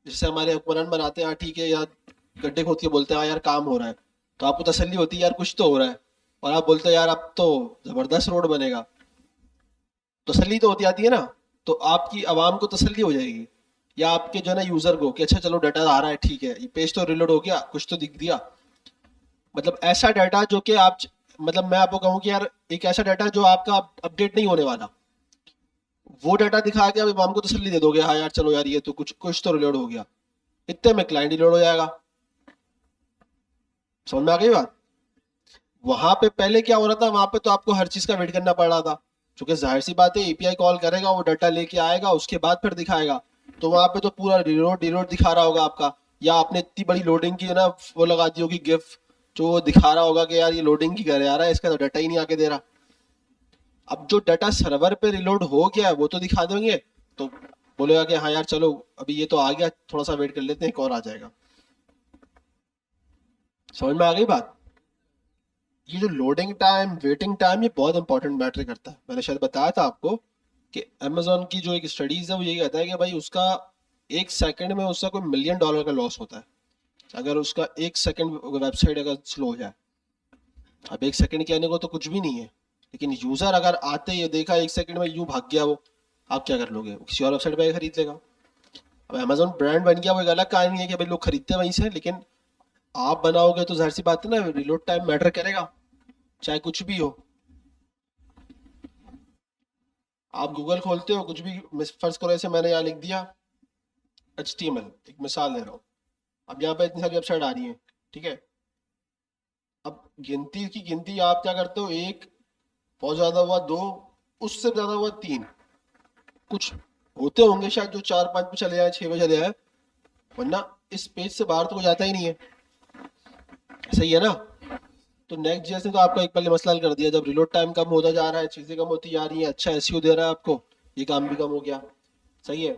जिससे हमारे हुक्मरान बनाते हैं, हाँ ठीक है यार, गड्ढे खोद के बोलते हैं हाँ यार काम हो रहा है, तो आपको तसल्ली होती है यार कुछ तो हो रहा है। और आप बोलते हैं यार अब तो जबरदस्त रोड बनेगा, तसल्ली तो होती आती है ना। तो आपकी आवाम को तसल्ली हो जाएगी, या आपके जो है ना यूजर को, कि अच्छा चलो डाटा आ रहा है, ठीक है, ये पेज तो रिलोड हो गया, कुछ तो दिख दिया। मतलब ऐसा डाटा जो कि आप, मतलब मैं आपको कहूँ कि यार एक ऐसा डाटा जो आपका अपडेट नहीं होने वाला, वो डाटा दिखा के आप इमाम को तसल्ली दे दोगे, हाँ यार चलो यार ये तो कुछ कुछ तो रिलोड हो गया, इतने में क्लाइंट ही लोड हो जाएगा। समझ में आ गई बात? वहां पे पहले क्या हो रहा था, वहां पे तो आपको हर चीज का वेट करना पड़ रहा था, क्योंकि जाहिर सी बात है एपीआई कॉल करेगा, वो डाटा लेके आएगा, उसके बाद फिर दिखाएगा। तो वहां पे तो पूरा रिलोड रिलोड दिखा रहा होगा आपका, या आपने इतनी बड़ी लोडिंग की है ना, वो लगा दी होगी गिफ, जो वो दिखा रहा होगा कि यार ये लोडिंग की करे आ रहा है, इसका तो डाटा ही नहीं आके दे रहा। अब जो डाटा सर्वर पे रिलोड हो गया है वो तो दिखा देंगे, तो बोलेगा कि हाँ यार चलो अभी ये तो आ गया, थोड़ा सा वेट कर लेते हैं, एक और आ जाएगा। समझ में आ गई बात? ये जो लोडिंग टाइम, वेटिंग टाइम, ये बहुत इंपॉर्टेंट मैटर करता है। मैंने शायद बताया था आपको कि अमेजोन की जो एक स्टडीज है वो यही कहता है कि भाई उसका एक सेकंड में उसका कोई $1 मिलियन का लॉस होता है, अगर उसका एक सेकंड वेबसाइट अगर स्लो हो जाए। अब एक सेकंड कहने को तो कुछ भी नहीं है, लेकिन यूजर अगर आते ही देखा एक सेकंड में यूं भाग गया वो, आप क्या कर लोगे? वो किसी और वेबसाइट पे खरीद लेगा। अब अमेजोन ब्रांड बन गया, वो एक अलग कहानी है कि भाई लोग खरीदते हैं वहीं से, लेकिन आप बनाओगे तो जाहिर सी बात है ना, रिलोड टाइम मैटर करेगा, चाहे कुछ भी हो। आप गूगल खोलते हो कुछ भी, फर्ज करो ऐसे मैंने यहाँ लिख दिया HTML, एक मिसाल दे रहा हूँ। अब यहाँ पे इतनी सारी वेबसाइट आ रही है, ठीक है। अब गिनती की गिनती आप क्या करते हो, एक, बहुत ज्यादा हुआ दो, उससे ज्यादा हुआ तीन, कुछ होते होंगे शायद जो चार पांच पे चले जाए, छह पे चले जाए, वरना इस पेज से बाहर तो कोई जाता ही नहीं है। सही है ना? तो नेक्स्ट जेएस ने तो आपका एक पहले मसला हल कर दिया, जब रिलोड टाइम कम होता जा रहा है, चीजें कम होती जा रही है, अच्छा एसईओ दे रहा है आपको, ये काम भी कम हो गया। सही है।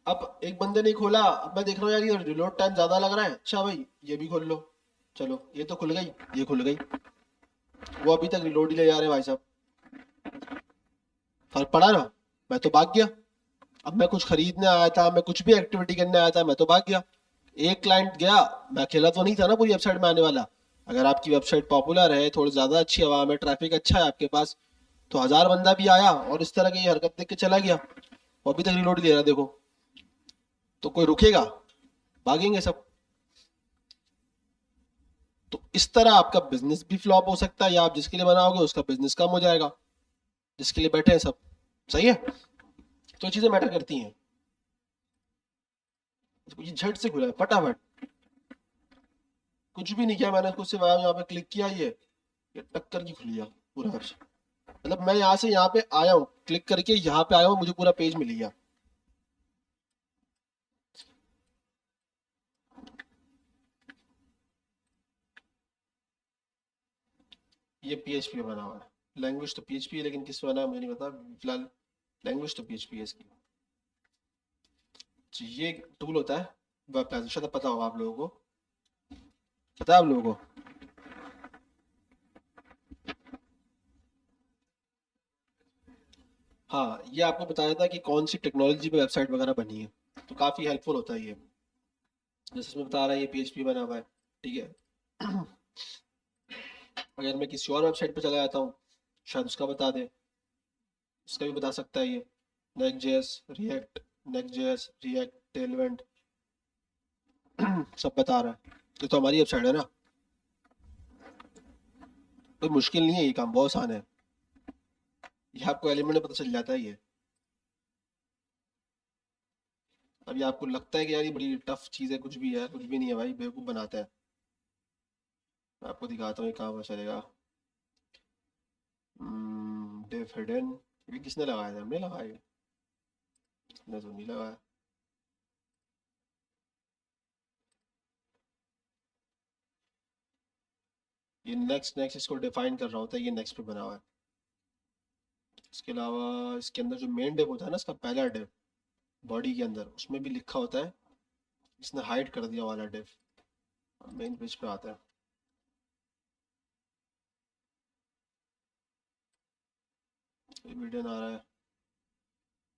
अब एक बंदे ने खोला, अब मैं देख रहा हूँ यार ये रिलोड टाइम ज्यादा लग रहा है, अच्छा भाई ये भी खोल लो, चलो ये तो खुल गई, ये खुल गई, वो अभी तक रिलोड ही ले जा रहे हैं भाई साहब। फर्क पड़ा ना? मैं तो भाग गया। अब मैं कुछ खरीदने आया था, मैं कुछ भी एक्टिविटी करने आया था, मैं तो भाग गया। एक क्लाइंट गया, मैं अकेला तो नहीं था ना पूरी वेबसाइट में आने वाला। अगर आपकी वेबसाइट पॉपुलर है, थोड़ी ज्यादा अच्छी आवाम है, ट्रैफिक अच्छा है आपके पास, तो 1000 बंदा भी आया और इस तरह की ये हरकत देख के चला गया, वो अभी तक रिलोड ही ले रहा है, देखो। तो कोई रुकेगा? भागेंगे सब। तो इस तरह आपका बिजनेस भी फ्लॉप हो सकता है, या आप जिसके लिए बनाओगे उसका बिजनेस कम हो जाएगा, जिसके लिए बैठे हैं सब। सही है, तो ये चीजें मैटर करती हैं। तो ये झट से खुला है फटाफट, कुछ भी नहीं किया मैंने, कुछ सिर्फ यहाँ पे क्लिक किया, ये टक्कर की खुल गया पूरा ऐप्स। मतलब मैं यहाँ से यहाँ पे आया हूँ, क्लिक करके यहाँ पे आया हूँ, मुझे पूरा पेज मिल गया। ये PHP बना हुआ है, लैंग्वेज तो PHP है, लेकिन किस पे बना है मुझे नहीं पता फिलहाल। लैंग्वेज तो PHP है इसकी। तो ये टूल होता है वेब ब्राउज़र, शायद पता होगा आप लोगों को, पता है आप लोगों को। हाँ, ये आपको बताया था कि कौन सी टेक्नोलॉजी पे वेबसाइट वगैरह बनी है, तो काफ़ी हेल्पफुल होता है ये। जैसे इसमें बता रहा है ये PHP बना हुआ है, ठीक है। अगर मैं किसी और वेबसाइट पे चला जाता हूँ, शायद उसका बता दे, उसका भी बता सकता है ये। Next JS, react, next JS, react, टेलवेंट, सब बता रहा है। ये तो हमारी वेबसाइट है ना, कोई मुश्किल नहीं है, ये काम बहुत आसान है। ये आपको एलिमेंट में पता चल जाता है ये। अभी आपको लगता है कि यार ये बड़ी टफ चीज़ है, कुछ भी है, कुछ भी नहीं है भाई, बेवकूफ़ बनाता है। मैं आपको दिखाता हूँ ये कहाँ पर चलेगा। डेफ हिडन, ये किसने लगाया था, हमने लगाया है? इसने तो नहीं लगाया। ये नेक्स्ट नेक्स्ट इसको डिफाइन कर रहा होता है, ये नेक्स्ट पे बना हुआ है। इसके अलावा इसके अंदर जो मेन डिव होता है ना, इसका पहला डिव बॉडी के अंदर, उसमें भी लिखा होता है, इसने हाइड कर दिया वाला डिव। मेन पेज पे आता है, ये वीडियो आ रहा है,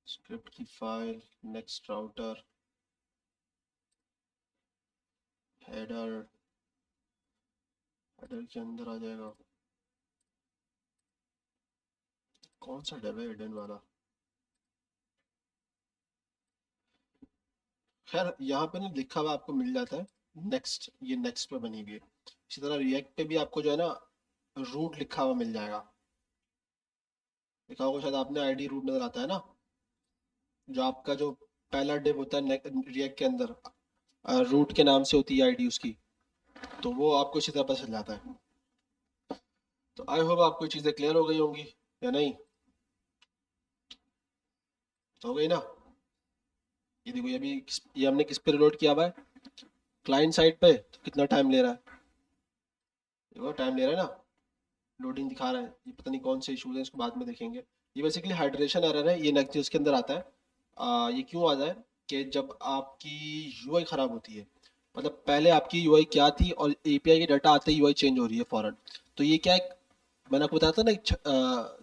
स्क्रिप्ट की file, next router, header, header के अंदर आ जाएगा। कौन सा डिव है हिडन वाला? खैर यहाँ पे ना लिखा हुआ आपको मिल जाता है नेक्स्ट, ये नेक्स्ट पे बनी हुई है। इसी तरह रिएक्ट पे भी आपको जो है ना रूट लिखा हुआ मिल जाएगा। लिखा होगा शायद आपने, आईडी रूट नजर आता है ना, जो आपका जो पहला डिव होता है रिएक्ट के अंदर, रूट के नाम से होती है आईडी उसकी, तो वो आपको इसी तरह पता चल जाता है। तो आई होप आपको ये चीज़ें क्लियर हो गई होंगी, या नहीं? हो गई ना? ये देखो, ये अभी ये हमने किस पे रिलोड किया हुआ है, क्लाइंट साइड पे, तो कितना टाइम ले रहा है, देखो टाइम ले रहा है ना, लोडिंग दिखा रहा है। ये पता नहीं कौन से इशूज है, इसको बाद में देखेंगे। ये बेसिकली हाइड्रेशन एरर है, ये नेक्स्ट इसके अंदर आता है। ये क्यों आता है कि जब आपकी यूआई खराब होती है, मतलब पहले आपकी यूआई क्या थी और एपीआई के डाटा आते ही यूआई चेंज हो रही है फौरन, तो ये क्या है, मैंने आपको बताया था ना, एक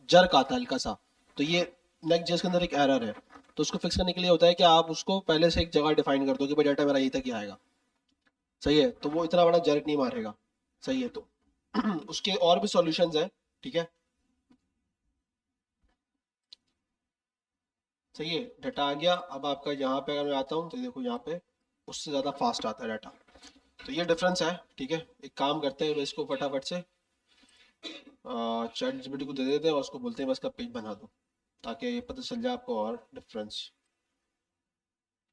जर्क आता है हल्का सा, तो ये नेक्स्ट जेस के अंदर एक एरर है। तो उसको फिक्स करने के लिए होता है कि आप उसको पहले से एक जगह डिफाइन कर दो कि भाई डाटा मेरा यहीं तक ही आएगा। सही है, तो वो इतना बड़ा जर्क नहीं मारेगा। सही है, तो उसके और भी सॉल्यूशंस हैं, ठीक है। सही है, डाटा आ गया। अब आपका यहाँ पे अगर मैं आता हूँ तो देखो यहाँ पे उससे ज़्यादा फास्ट आता है डाटा। तो ये डिफरेंस है, ठीक है। एक काम करते हैं, इसको फटाफट से चैट जीपीटी को दे देते हैं और उसको बोलते हैं बस का पेज बना दो, ताकि ये पता चल जाए आपको और डिफरेंस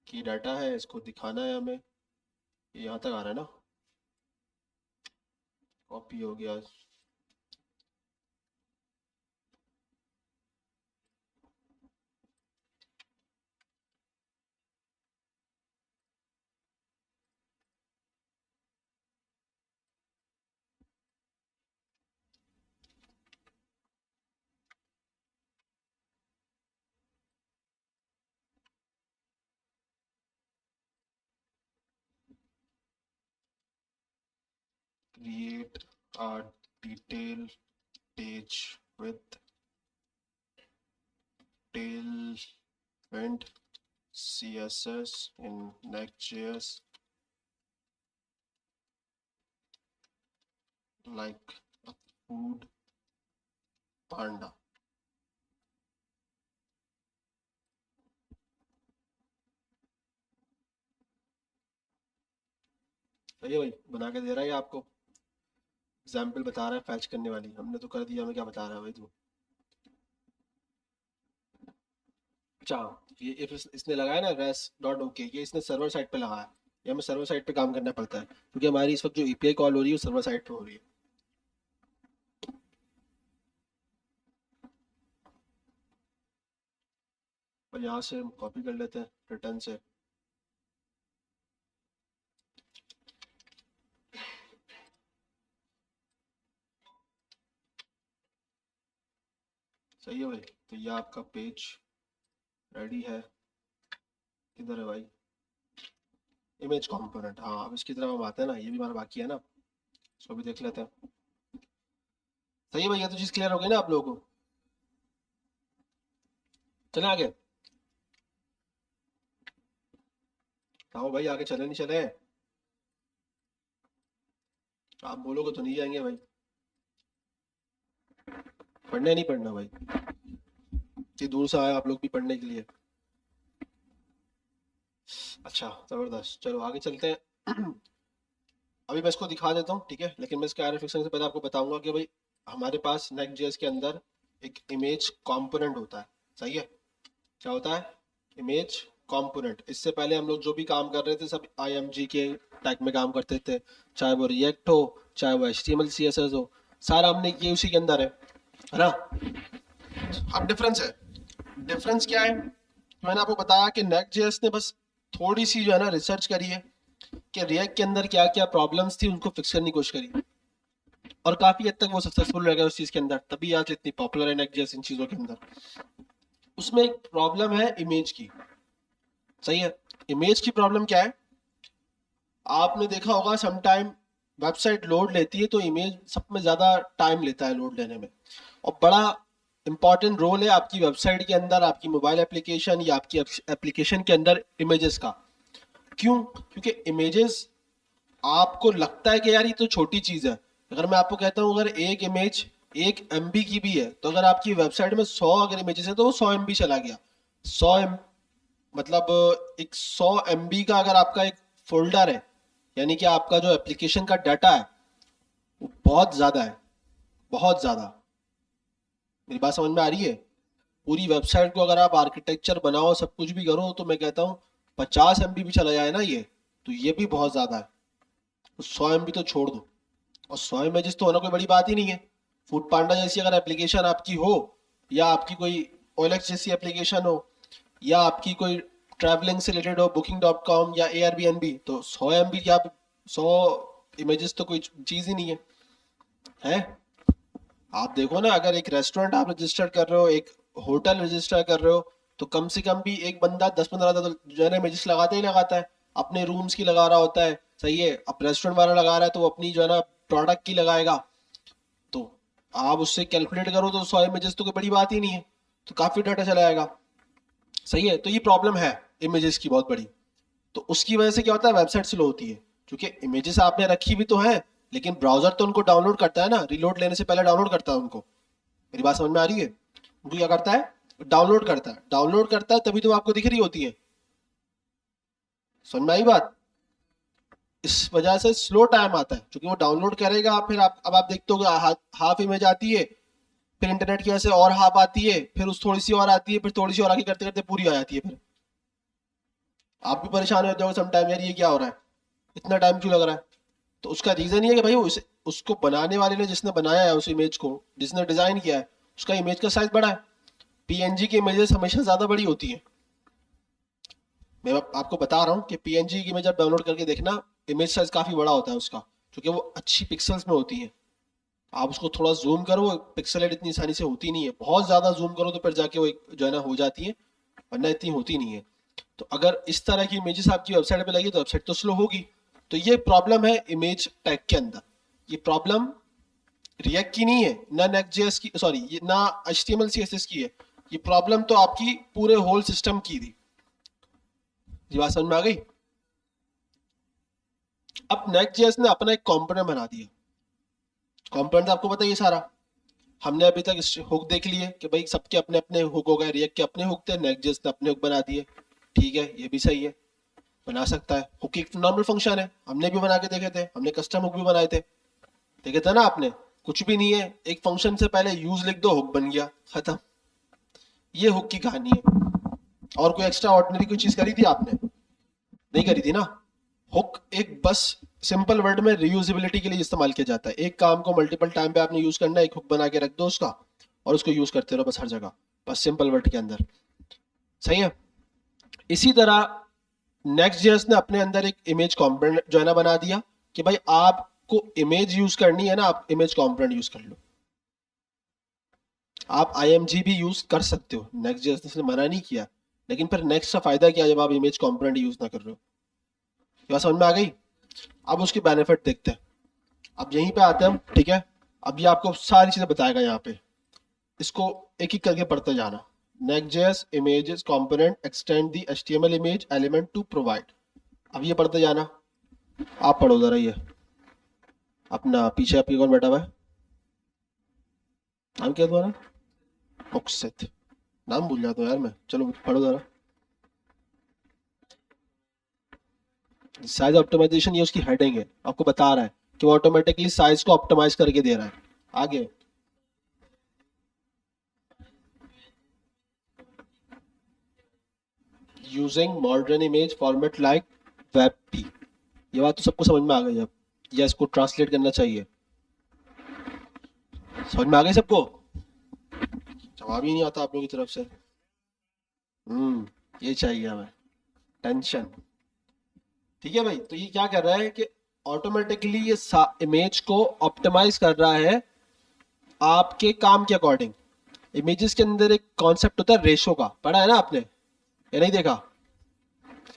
की डाटा है, इसको दिखाना है हमें। ये यहाँ तक आ रहा है ना, कॉपी हो गया। Create a detail page with tailwind css in next.js like a food panda। सही है भाई, बना के दे रहा है ये आपको। एग्जाम्पल बता रहा है फैच करने वाली, हमने तो कर दिया, हमें क्या बता रहा है भाई तू। अच्छा, ये if इसने लगाया ना रेस डॉट ओके, ये इसने सर्वर साइड पे लगाया, ये हमें सर्वर साइड पे काम करना पड़ता है क्योंकि हमारी इस वक्त जो एपीआई कॉल हो रही है वो सर्वर साइड पे हो रही है। और यहाँ से हम कॉपी कर लेते हैं रिटर्न से। सही है भाई, तो ये आपका पेज रेडी है। किधर है भाई इमेज कंपोनेंट, हाँ अब इसकी तरफ हम आते हैं ना, ये भी हमारा बाकी है ना, इसको भी देख लेते हैं। सही है भाई, ये तो चीज़ क्लियर हो गई ना आप लोगों को। चले आगे, आओ भाई आगे चले, नहीं चले आप बोलोगे तो नहीं जाएंगे भाई। पढ़ने नहीं पढ़ना भाई, इतनी दूर से आए आप लोग भी पढ़ने के लिए। अच्छा जबरदस्त, चलो आगे चलते हैं। अभी मैं इसको दिखा देता हूँ ठीक है, लेकिन मैं इसके आर से पहले आपको बताऊंगा कि भाई हमारे पास नेक्स्ट.जेएस के अंदर एक इमेज कंपोनेंट होता है। सही है, क्या होता है, इमेज कंपोनेंट। इससे पहले हम लोग जो भी काम कर रहे थे सब आईएमजी के टैग में काम करते थे, चाहे वो रिएक्ट हो चाहे वो एचटीएमएल सीएसएस हो, सारा हमने किए उसी के अंदर है ना। अब डिफरेंस है, डिफरेंस क्या है, मैंने आपको बताया कि नेक्स्ट.जेएस ने बस थोड़ी सी जो है ना रिसर्च करी है कि रिएक्ट के अंदर क्या क्या प्रॉब्लम्स थी, उनको फिक्स करने की कोशिश करी, और काफी हद तक वो सक्सेसफुल रह गया उस चीज के अंदर, तभी आज इतनी पॉपुलर है नेक्स्ट.जेएस इन चीजों के अंदर। उसमें एक प्रॉब्लम है इमेज की। सही है, इमेज की प्रॉब्लम क्या है, आपने देखा होगा समटाइम वेबसाइट लोड लेती है तो इमेज सब में ज्यादा टाइम लेता है लोड लेने में, और बड़ा इंपॉर्टेंट रोल है आपकी वेबसाइट के अंदर, आपकी मोबाइल एप्लीकेशन या आपकी एप्लीकेशन के अंदर इमेजेस का। क्यों, क्योंकि इमेजेस आपको लगता है कि यार ये तो छोटी चीज है, अगर मैं आपको कहता हूँ अगर एक इमेज 1 MB की भी है, तो अगर आपकी वेबसाइट में 100 अगर इमेजेस है तो वो 100 MB चला गया। 100 मतलब एक 100 MB का अगर आपका एक फोल्डर है, यानी कि आपका जो एप्लीकेशन का डाटा है वो बहुत ज्यादा है, बहुत ज्यादा। मेरी बात समझ में आ रही है, पूरी वेबसाइट को अगर आप आर्किटेक्चर बनाओ सब कुछ भी करो तो मैं कहता हूँ 50 MB भी चला जाए ना ये, तो ये भी बहुत ज्यादा है। तो 100 MB तो छोड़ दो, और 100 इमेजेस तो होना कोई बड़ी बात ही नहीं है। फूड पांडा जैसी अगर एप्लीकेशन आपकी हो, या आपकी कोई ओएलएक्स जैसी एप्लीकेशन हो, या आपकी कोई ट्रैवलिंग से रिलेटेड हो Booking.com या Airbnb, तो 100 MB क्या, 100 इमेजेस तो कोई चीज ही नहीं है। आप देखो ना, अगर एक रेस्टोरेंट आप रजिस्टर कर रहे हो, एक होटल रजिस्टर कर रहे हो, तो कम से कम भी एक बंदा 10-15 तो जो है ना इमेजेस लगाता ही लगाता है, अपने रूम्स की लगा रहा होता है। सही है, अब रेस्टोरेंट वाला लगा रहा है तो वो अपनी जो है ना प्रोडक्ट की लगाएगा, तो आप उससे कैलकुलेट करो तो 100 इमेजेस तो कोई बड़ी बात ही नहीं है, तो काफी डाटा चला जाएगा। सही है, तो ये प्रॉब्लम है इमेजेस की बहुत बड़ी। तो उसकी वजह से क्या होता है, वेबसाइट स्लो होती है, क्योंकि इमेजेस आपने रखी भी तो है, लेकिन ब्राउजर तो उनको डाउनलोड करता है ना, रिलोड लेने से पहले डाउनलोड करता है उनको। मेरी बात समझ में आ रही है, उनको क्या करता है, डाउनलोड करता है, डाउनलोड करता है तभी तो आपको दिख रही होती है। समझ में आई बात, इस वजह से स्लो टाइम आता है, क्योंकि वो डाउनलोड करेगा, फिर आप अब आप देखते हो हाफ इमेज आती है, फिर इंटरनेट की वजह से और हाफ आती है, फिर उस थोड़ी सी और आती है, फिर थोड़ी सी और आगे करते करते पूरी आ जाती है, फिर आप भी परेशान हो जाओगे समटाइम, यार ये क्या हो रहा है, इतना टाइम क्यों लग रहा है। तो उसका रीजन ये है कि भाई उसको बनाने वाले ने, जिसने बनाया है उस इमेज को, जिसने डिजाइन किया है, उसका इमेज का साइज बड़ा है। पीएनजी की इमेजेस हमेशा ज्यादा बड़ी होती है। मैं आपको बता रहा हूँ कि पीएनजी की इमेज आप डाउनलोड करके देखना, इमेज साइज काफी बड़ा होता है उसका, क्योंकि वो अच्छी पिक्सल्स में होती है। आप उसको थोड़ा जूम करो, पिक्सल इतनी आसानी से होती नहीं है, बहुत ज्यादा जूम करो तो फिर जाके वो जो है ना हो जाती है, वरना इतनी होती नहीं है। तो अगर इस तरह की इमेजेस आपकी वेबसाइट पे लगी तो वेबसाइट तो स्लो होगी। तो ये प्रॉब्लम है इमेज टैग के अंदर। ये प्रॉब्लम रिएक्ट की नहीं है, ना नेक्स्ट.जेएस की, सॉरी ये ना एचटीएमएल सीएसएस की है, ये प्रॉब्लम तो आपकी पूरे होल सिस्टम की थी। ये बात समझ में आ गई। अब नेक्स्ट.जेएस ने अपना एक कंपोनेंट बना दिया। कंपोनेंट आपको पता है ये सारा, हमने अभी तक हुक देख लिए कि भाई सबके अपने अपने हुक हो गए, रिएक्ट के अपने हुक थे, नेक्स्ट.जेएस ने अपने हुक बना दिए। ठीक है, ये भी सही है, बना सकता है, हुक एक नॉर्मल फंक्शन है, हमने भी बना के देखे थे, हमने कस्टम हुक भी बनाए थे। देखे था ना आपने, कुछ भी नहीं है, एक फंक्शन से पहले यूज लिख दो, हुक बन गया, खत्म। ये हुक की कहानी है। और कोई एक्स्ट्रा ऑर्डिनरी कोई चीज करी थी आपने? नहीं करी थी ना। हुक एक बस सिंपल वर्ड में रियूजेबिलिटी के लिए इस्तेमाल किया जाता है। एक काम को मल्टीपल टाइम पे आपने यूज करना है, एक हुक बना के रख दो उसका, और उसको यूज करते रहो बस हर जगह, बस सिंपल वर्ड के अंदर। सही है। इसी तरह नेक्स्ट जेएस ने अपने अंदर एक इमेज कॉम्पोनेंट जो है ना बना दिया कि भाई आपको इमेज यूज करनी है ना, आप इमेज कॉम्पोनेंट यूज कर लो। आप आईएमजी भी यूज कर सकते हो, नेक्स्ट जेएस ने मना नहीं किया, लेकिन फिर नेक्स्ट का फायदा क्या जब आप इमेज कॉम्पोनेंट यूज ना कर रहे हो। ये बात समझ में आ गई? अब उसकी बेनिफिट देखते हैं। अब यहीं पे आते हैं हम, ठीक है। अब ये आपको सारी चीजें बताएगा यहाँ पे, इसको एक एक करके पढ़ते जाना। Next.js images component extend the HTML image element to provide। अब ये पढ़ते जाना। आप पढ़ो जरा ये, अपना पीछे आपके कौन बैठा हुआ है? नाम क्या तुम्हारा? मुक्सित। नाम भूल जाता हूँ यार मैं, चलो पढ़ो जरा। साइज ऑप्टिमाइजेशन, ये उसकी हेडिंग है, आपको बता रहा है कि वो ऑटोमेटिकली साइज को ऑप्टिमाइज करके दे रहा है। आगे using modern image format like web. ये बात तो सबको समझ में आ गई अब, या इसको ट्रांसलेट करना चाहिए? समझ में आ गई सबको? जवाब ही नहीं आता आप लोगों की तरफ से। ये चाहिए हमें, टेंशन। ठीक है भाई, तो ये क्या कर रहा है कि ऑटोमेटिकली ये इमेज को ऑप्टिमाइज कर रहा है आपके काम के अकॉर्डिंग। इमेजेस के अंदर एक कॉन्सेप्ट होता है रेशो का, पढ़ा है ना आपने, या नहीं देखा?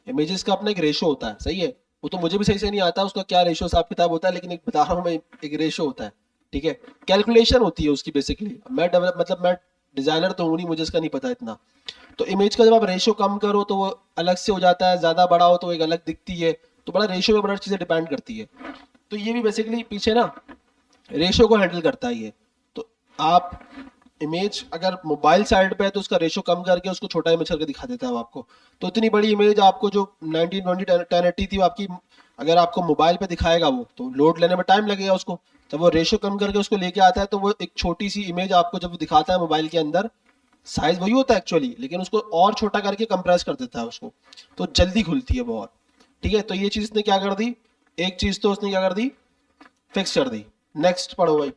इमेजेस का अपना एक रेशो होता है, सही है। वो तो मुझे भी सही से नहीं आता उसका क्या रेशो हिसाब किताब होता है, लेकिन एक बता रहा हूँ मैं, एक रेशो होता है, ठीक है। कैलकुलेशन होती है उसकी बेसिकली। मैं डेवलप मतलब मैं डिजाइनर तो हूँ नहीं, मुझे इसका नहीं पता इतना। तो इमेज का जब आप रेशो कम करो तो वो अलग से हो जाता है, ज्यादा बड़ा हो तो एक अलग दिखती है। तो बड़ा रेशो पे बड़ा चीजें डिपेंड करती है। तो ये भी बेसिकली पीछे ना रेशो को हैंडल करता है ये। तो आप इमेज अगर मोबाइल साइड पे है तो उसका रेशो कम करके उसको छोटा इमेज करके दिखा देता है वो आपको। तो इतनी बड़ी इमेज आपको जो 1920 1080 थी वो आपकी, अगर आपको मोबाइल पे दिखाएगा वो तो लोड लेने में टाइम लगेगा उसको। जब वो रेशो कम करके उसको लेके आता है तो वो एक छोटी सी इमेज आपको जब वो दिखाता है मोबाइल के अंदर, साइज वही होता है एक्चुअली, लेकिन उसको और छोटा करके कंप्रेस कर देता है उसको, तो जल्दी खुलती है वो और। ठीक है, तो ये चीज ने क्या कर दी, एक चीज तो उसने क्या कर दी, फिक्स कर दी। नेक्स्ट पढ़ो भाई।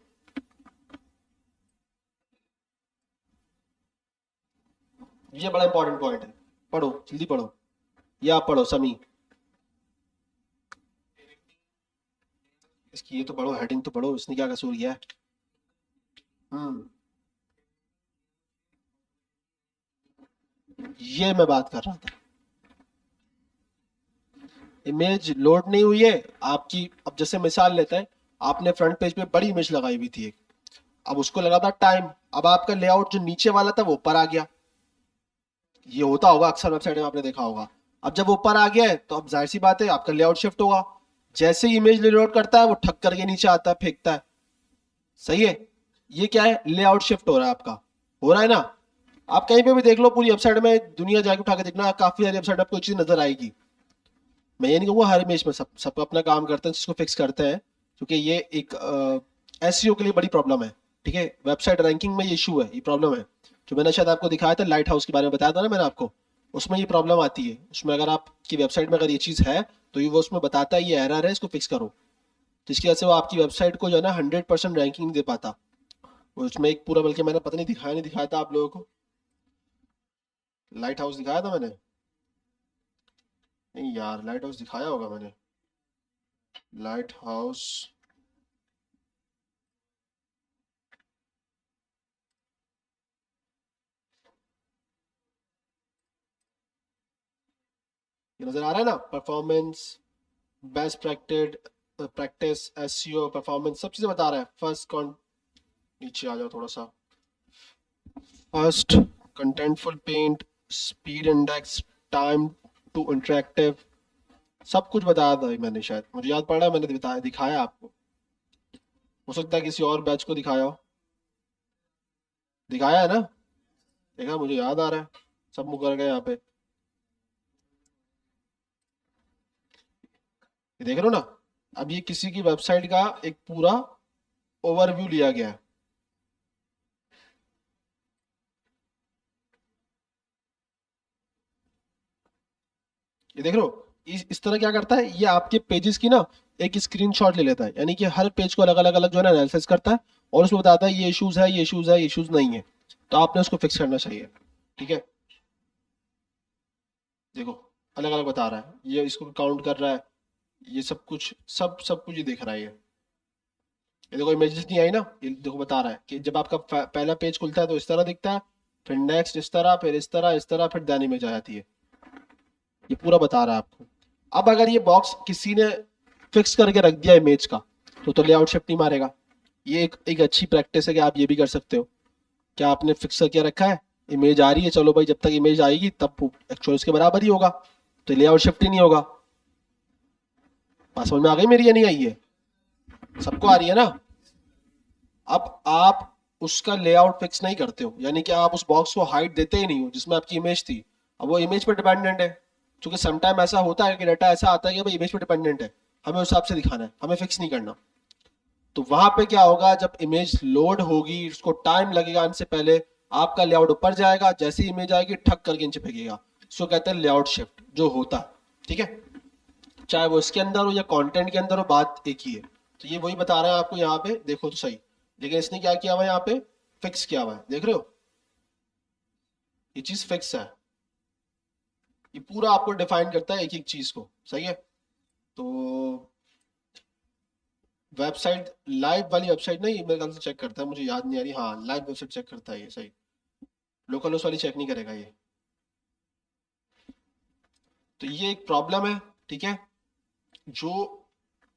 ये बड़ा इंपॉर्टेंट पॉइंट है, पढ़ो जल्दी पढ़ो। ये आप पढ़ो समी, इसकी ये तो पढ़ो, हेडिंग तो पढ़ो, इसने क्या कसूर किया है। हम्म, ये मैं बात कर रहा था। इमेज लोड नहीं हुई है आपकी। अब जैसे मिसाल लेते हैं, आपने फ्रंट पेज पे बड़ी इमेज लगाई हुई थी एक, अब उसको लगा था टाइम, अब आपका लेआउट जो नीचे वाला था वो ऊपर आ गया। ये होता होगा अक्सर वेबसाइट में, आपने देखा होगा। अब जब वो ऊपर आ गया है तो अब जाहिर सी बात है आपका लेआउट शिफ्ट होगा। जैसे ही इमेज लोड करता है वो ठक करके नीचे आता है, फेंकता है। सही है। ये क्या है, लेआउट शिफ्ट हो रहा है आपका, हो रहा है ना। आप कहीं पे भी देख लो पूरी वेबसाइट में, दुनिया जाके उठा के देखना, काफी सारी वेबसाइट आपको चीज नजर आएगी। मैं ये नहीं कहूंगा हर इमेज में, सब अपना काम करते हैं जिसको फिक्स करते हैं, क्योंकि ये एक एसईओ के लिए बड़ी प्रॉब्लम है। ठीक है, वेबसाइट रैंकिंग में ये इशू है, ये प्रॉब्लम है। जो मैंने शायद आपको दिखाया था लाइट हाउस के बारे में बताया था ना मैंने आपको, उसमें ये प्रॉब्लम आती है। उसमें अगर आपकी वेबसाइट में अगर ये चीज है तो ये वो उसमें बताता है ये एरर है, इसको फिक्स करो। जिसकी वजह से वो आपकी वेबसाइट को जो है ना 100% रैंकिंग नहीं दे पाता। वो उसमें एक पूरा, बल्कि मैंने पता नहीं दिखाया नहीं दिखाया था आप लोगों को, लाइट हाउस दिखाया था मैंने? नहीं यार, लाइट हाउस दिखाया होगा मैंने। लाइट हाउस, ये नजर आ रहा है ना, performance, best practice, SEO, performance, सब चीजें बता रहा है। फर्स्ट कौन, नीचे आ जाओ थोड़ा सा। First contentful paint, speed index, time to interactive, सब कुछ बताया था मैंने, शायद मुझे याद पड़ रहा है मैंने बताया, दिखाया आपको। हो सकता है किसी और बैच को दिखाया हो। दिखाया है ना? देखा, मुझे याद आ रहा है, सब मुकर गए यहाँ पे। ये देख रहे हो ना, अब ये किसी की वेबसाइट का एक पूरा ओवरव्यू लिया गया है। ये देख रहे हो, इस तरह क्या करता है, ये आपके पेजेस की ना एक स्क्रीनशॉट ले लेता है, यानी कि हर पेज को अलग अलग अलग जो है ना एनालिसिस करता है, और उसमें बताता है ये इश्यूज है, ये इश्यूज है, ये इश्यूज नहीं है, तो आपने उसको फिक्स करना चाहिए। ठीक है, देखो अलग अलग बता रहा है, ये इसको काउंट कर रहा है, ये सब कुछ सब कुछ ये देख रहा है ये देखो इमेजेस नहीं आई ना, ये देखो बता रहा है कि जब आपका पहला पेज खुलता है तो इस तरह दिखता है, फिर नेक्स्ट इस तरह, फिर इस तरह इस तरह, फिर देन इमेज आ जाती है, ये पूरा बता रहा है आपको। अब अगर ये बॉक्स किसी ने फिक्स करके रख दिया इमेज का, तो लेआउट शिफ्ट नहीं मारेगा। ये एक अच्छी प्रैक्टिस है कि आप ये भी कर सकते हो। क्या आपने फिक्स करके रखा है, इमेज आ रही है, चलो भाई जब तक इमेज आएगी तब एक्चुअल उसके बराबर ही होगा, तो लेआउट शिफ्ट ही नहीं होगा। बात समझ में आ गई मेरी या नहीं आई है? सबको आ रही है ना? अब आप उसका लेआउट फिक्स नहीं करते हो, यानी कि आप उस बॉक्स को हाइट देते ही नहीं हो जिसमें आपकी इमेज थी। अब वो इमेज पर डिपेंडेंट है, क्योंकि समटाइम ऐसा होता है कि डाटा ऐसा आता है कि भाई इमेज पर डिपेंडेंट है, हमें उस हिसाब से दिखाना है, हमें फिक्स नहीं करना। तो वहां पे क्या होगा, जब इमेज लोड होगी उसको टाइम लगेगा, आने से पहले आपका लेआउट ऊपर जाएगा, जैसी इमेज आएगी ठक करके नीचे फेंकेगा, इसको कहते हैं लेआउट शिफ्ट जो होता है। ठीक है, चाहे वो इसके अंदर हो या कंटेंट के अंदर हो, बात एक ही है। तो ये वही बता रहा है आपको यहाँ पे, देखो तो सही। लेकिन इसने क्या किया हुआ है यहाँ पे, फिक्स किया हुआ है, देख रहे हो, ये चीज फिक्स है, ये पूरा आपको डिफाइन करता है एक एक चीज को। सही है, तो वेबसाइट, लाइव वाली वेबसाइट नहीं, मेरे ख्याल से चेक करता है, मुझे याद नहीं आ रही, हाँ लाइव वेबसाइट चेक करता है ये, सही। लोकल होस्ट वाली चेक नहीं करेगा ये। तो ये एक प्रॉब्लम है, ठीक है, जो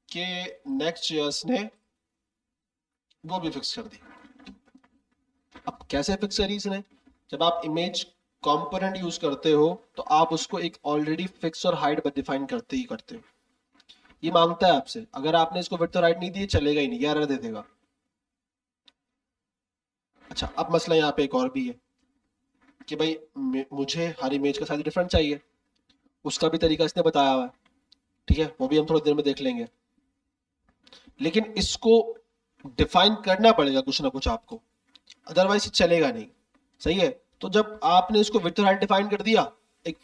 कि नेक्स्ट जेएस ने वो भी फिक्स कर दी। अब कैसे फिक्स करी इसने, जब आप इमेज कंपोनेंट यूज करते हो तो आप उसको एक ऑलरेडी फिक्स और हाइट डिफाइन करते ही करते हो। ये मांगता है आपसे, अगर आपने इसको विड्थ और हाइट नहीं दी चलेगा ही नहीं, ये एरर दे देगा। अच्छा, अब मसला यहाँ पे एक और भी है कि भाई मुझे हर इमेज का साइज डिफरेंट चाहिए, उसका भी तरीका इसने बताया हुआ है। ठीक है, वो भी हम थोड़ी देर में देख लेंगे, लेकिन इसको डिफाइन करना पड़ेगा कुछ ना कुछ आपको, अदरवाइज चलेगा नहीं। सही है, तो जब आपने इसको विड्थ और हाइट डिफाइन कर दिया, एक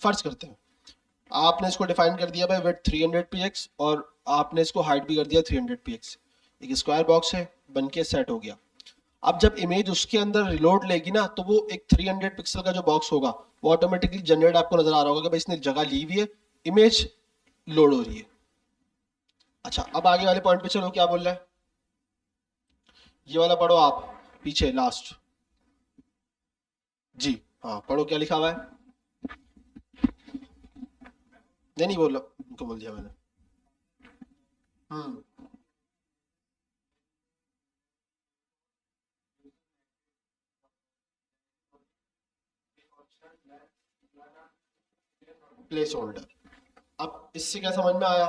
फर्ज करते हैं आपने इसको डिफाइन कर दिया भाई विड्थ 300 px और आपने इसको हाइट भी कर दिया 300 px, एक स्क्वायर बॉक्स है, बन के सेट हो गया। अब जब इमेज उसके अंदर रिलोड लेगी ना, तो वो एक 300 पिक्सल का जो बॉक्स होगा वो ऑटोमेटिकली जनरेट आपको नजर आ रहा होगा कि भाई इसने जगह ली हुई है, इमेज लोड हो रही है। अच्छा, अब आगे वाले पॉइंट पे चलो, क्या बोल रहा है, ये वाला पढ़ो आप, पीछे लास्ट। जी हाँ, पढ़ो क्या लिखा हुआ है। नहीं नहीं, बोलो, उनको बोल दिया मैंने। हम्म, प्लेस होल्डर। अब इससे क्या समझ में आया,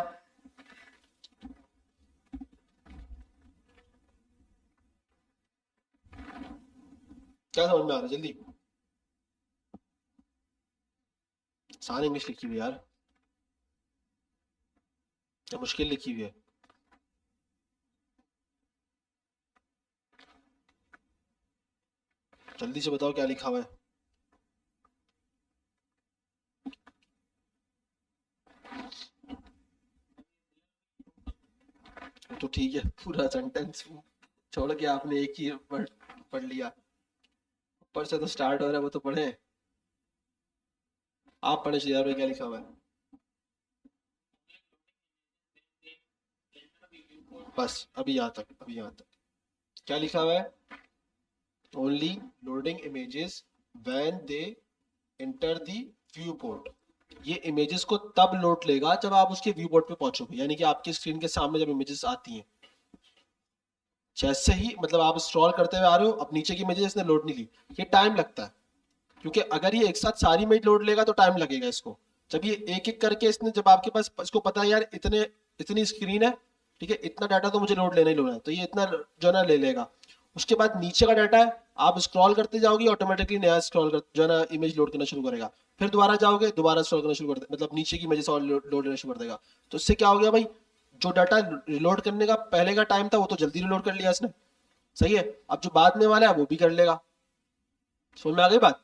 क्या समझ में आ रहा है जल्दी, आसान इंग्लिश लिखी हुई है यार, क्या मुश्किल लिखी हुई है। जल्दी से बताओ क्या लिखा हुआ है। तो ठीक है, पूरा सेंटेंस छोड़ के आपने एक ही वर्ड पढ़ लिया, ऊपर से तो स्टार्ट हो रहा है, वो तो पढ़े, आप पढ़े यार क्या लिखा हुआ है। बस अभी यहाँ तक, अभी यहाँ तक क्या लिखा हुआ है, only loading images when they enter the view port. ये इमेजेस को तब लोड लेगा जब आप उसके व्यू पोर्ट पे पहुंचोगे, यानी कि आपकी स्क्रीन के सामने जब इमेजेस आती हैं, जैसे ही मतलब आप स्क्रॉल करते हुए आ रहे हो, अब नीचे की इमेजेस इसने लोड नहीं ली, ये टाइम लगता है, क्योंकि अगर ये एक साथ सारी इमेज लोड लेगा तो टाइम लगेगा इसको। जब ये एक एक करके इसने, जब आपके पास इसको पता है यार इतने इतनी स्क्रीन है, ठीक है, इतना डाटा तो मुझे लोड लेना ही लेना है, तो ये इतना जो है ना ले लेगा। उसके बाद नीचे का डाटा है, आप स्क्रॉल करते जाओगे ऑटोमेटिकली नया स्क्रॉल कर जो है ना इमेज लोड करना शुरू करेगा, फिर दोबारा जाओगे दोबारा स्क्रॉल करना शुरू कर दे, मतलब नीचे की इमेजेस और लोड लेना शुरू कर देगा। तो इससे क्या हो गया भाई, जो डाटा रिलोड करने का पहले का टाइम था वो तो जल्दी रिलोड कर लिया इसने, सही है। अब जो बाद में वाला है वो भी कर लेगा। समझ में आ गई बात?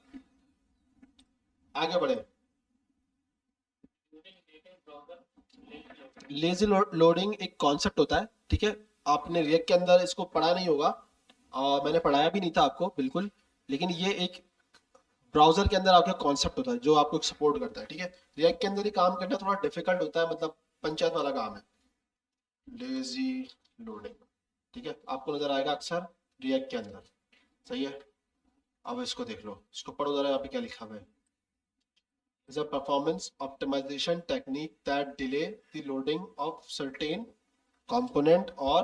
आगे बढ़े। लेजी लोडिंग एक कॉन्सेप्ट होता है, ठीक है। आपने रिएक्ट के अंदर इसको पढ़ा नहीं होगा, मैंने पढ़ाया भी नहीं था आपको बिल्कुल, लेकिन ये एक ब्राउजर के अंदर आपका कॉन्सेप्ट होता है जो आपको सपोर्ट करता है, ठीक है। रिएक्ट के अंदर ही काम करना थोड़ा डिफिकल्ट होता है, मतलब पंचायत वाला काम है। लेजी लोडिंग, ठीक है, आपको नजर आएगा अक्सर रिएक्ट के अंदर, सही है। अब इसको देख लो, इसको पढ़ो जरा, यहाँ पे क्या लिखा हुआ है। is a performance optimization technique that delay the loading of certain component or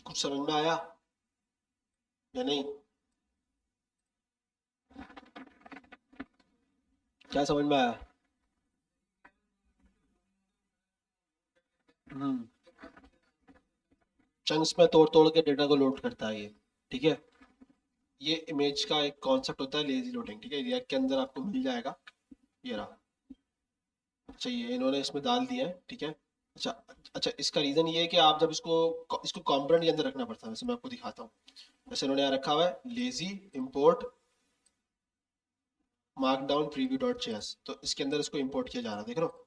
कुछ समझ में आया या नहीं? क्या समझ में आया? हम्म, चंक्स में तोड़ तोड़ के डेटा को लोड करता है ये, ठीक है। ये इमेज का एक कॉन्सेप्ट होता है लेजी लोडिंग, ठीक है। रिएक्ट के अंदर आपको मिल जाएगा, ये रहा। अच्छा, ये इन्होंने इसमें डाल दिया है, ठीक है। अच्छा, अच्छा, इसका रीजन ये है कि आप जब इसको इसको कॉम्पोनेंट के अंदर रखना पड़ता है। वैसे मैं आपको दिखाता हूँ, जैसे इन्होंने यहाँ रखा हुआ है lazy import markdown preview dot JS, तो इसके अंदर इसको इंपोर्ट किया जा रहा है, देख रहे हो,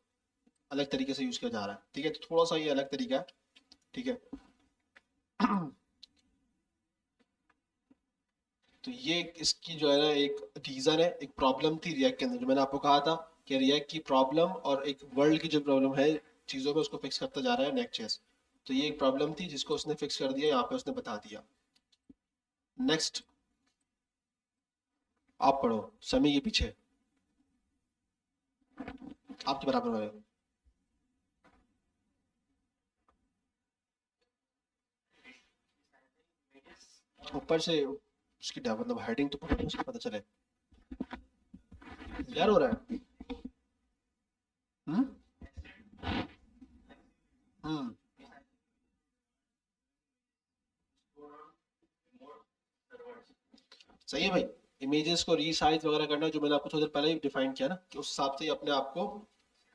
अलग तरीके से यूज किया जा रहा है, ठीक है। तो थोड़ा सा ये अलग तरीका है, ठीक है। तो ये इसकी जो है ना एक रीजन है, एक प्रॉब्लम थी रिएक्ट के अंदर, जो मैंने आपको कहा था कि रिएक्ट की प्रॉब्लम और एक वर्ल्ड की जो प्रॉब्लम है चीजों में, उसको फिक्स करता जा रहा है नेक्स्ट। तो ये एक प्रॉब्लम थी जिसको उसने फिक्स कर दिया, यहाँ पे उसने बता दिया। नेक्स्ट आप पढ़ो समी के पीछे, आपके बराबर वाले। ऊपर से उसकी मतलब हेडिंग तो पढ़ो, उसको पता चले क्लियर हो रहा है। हम्म, हम्म, सही है भाई। इमेजेस को रीसाइज वगैरह करना, जो मैंने आपको थोड़ी देर पहले ही डिफाइन किया ना, कि उस हिसाब से ही अपने आप को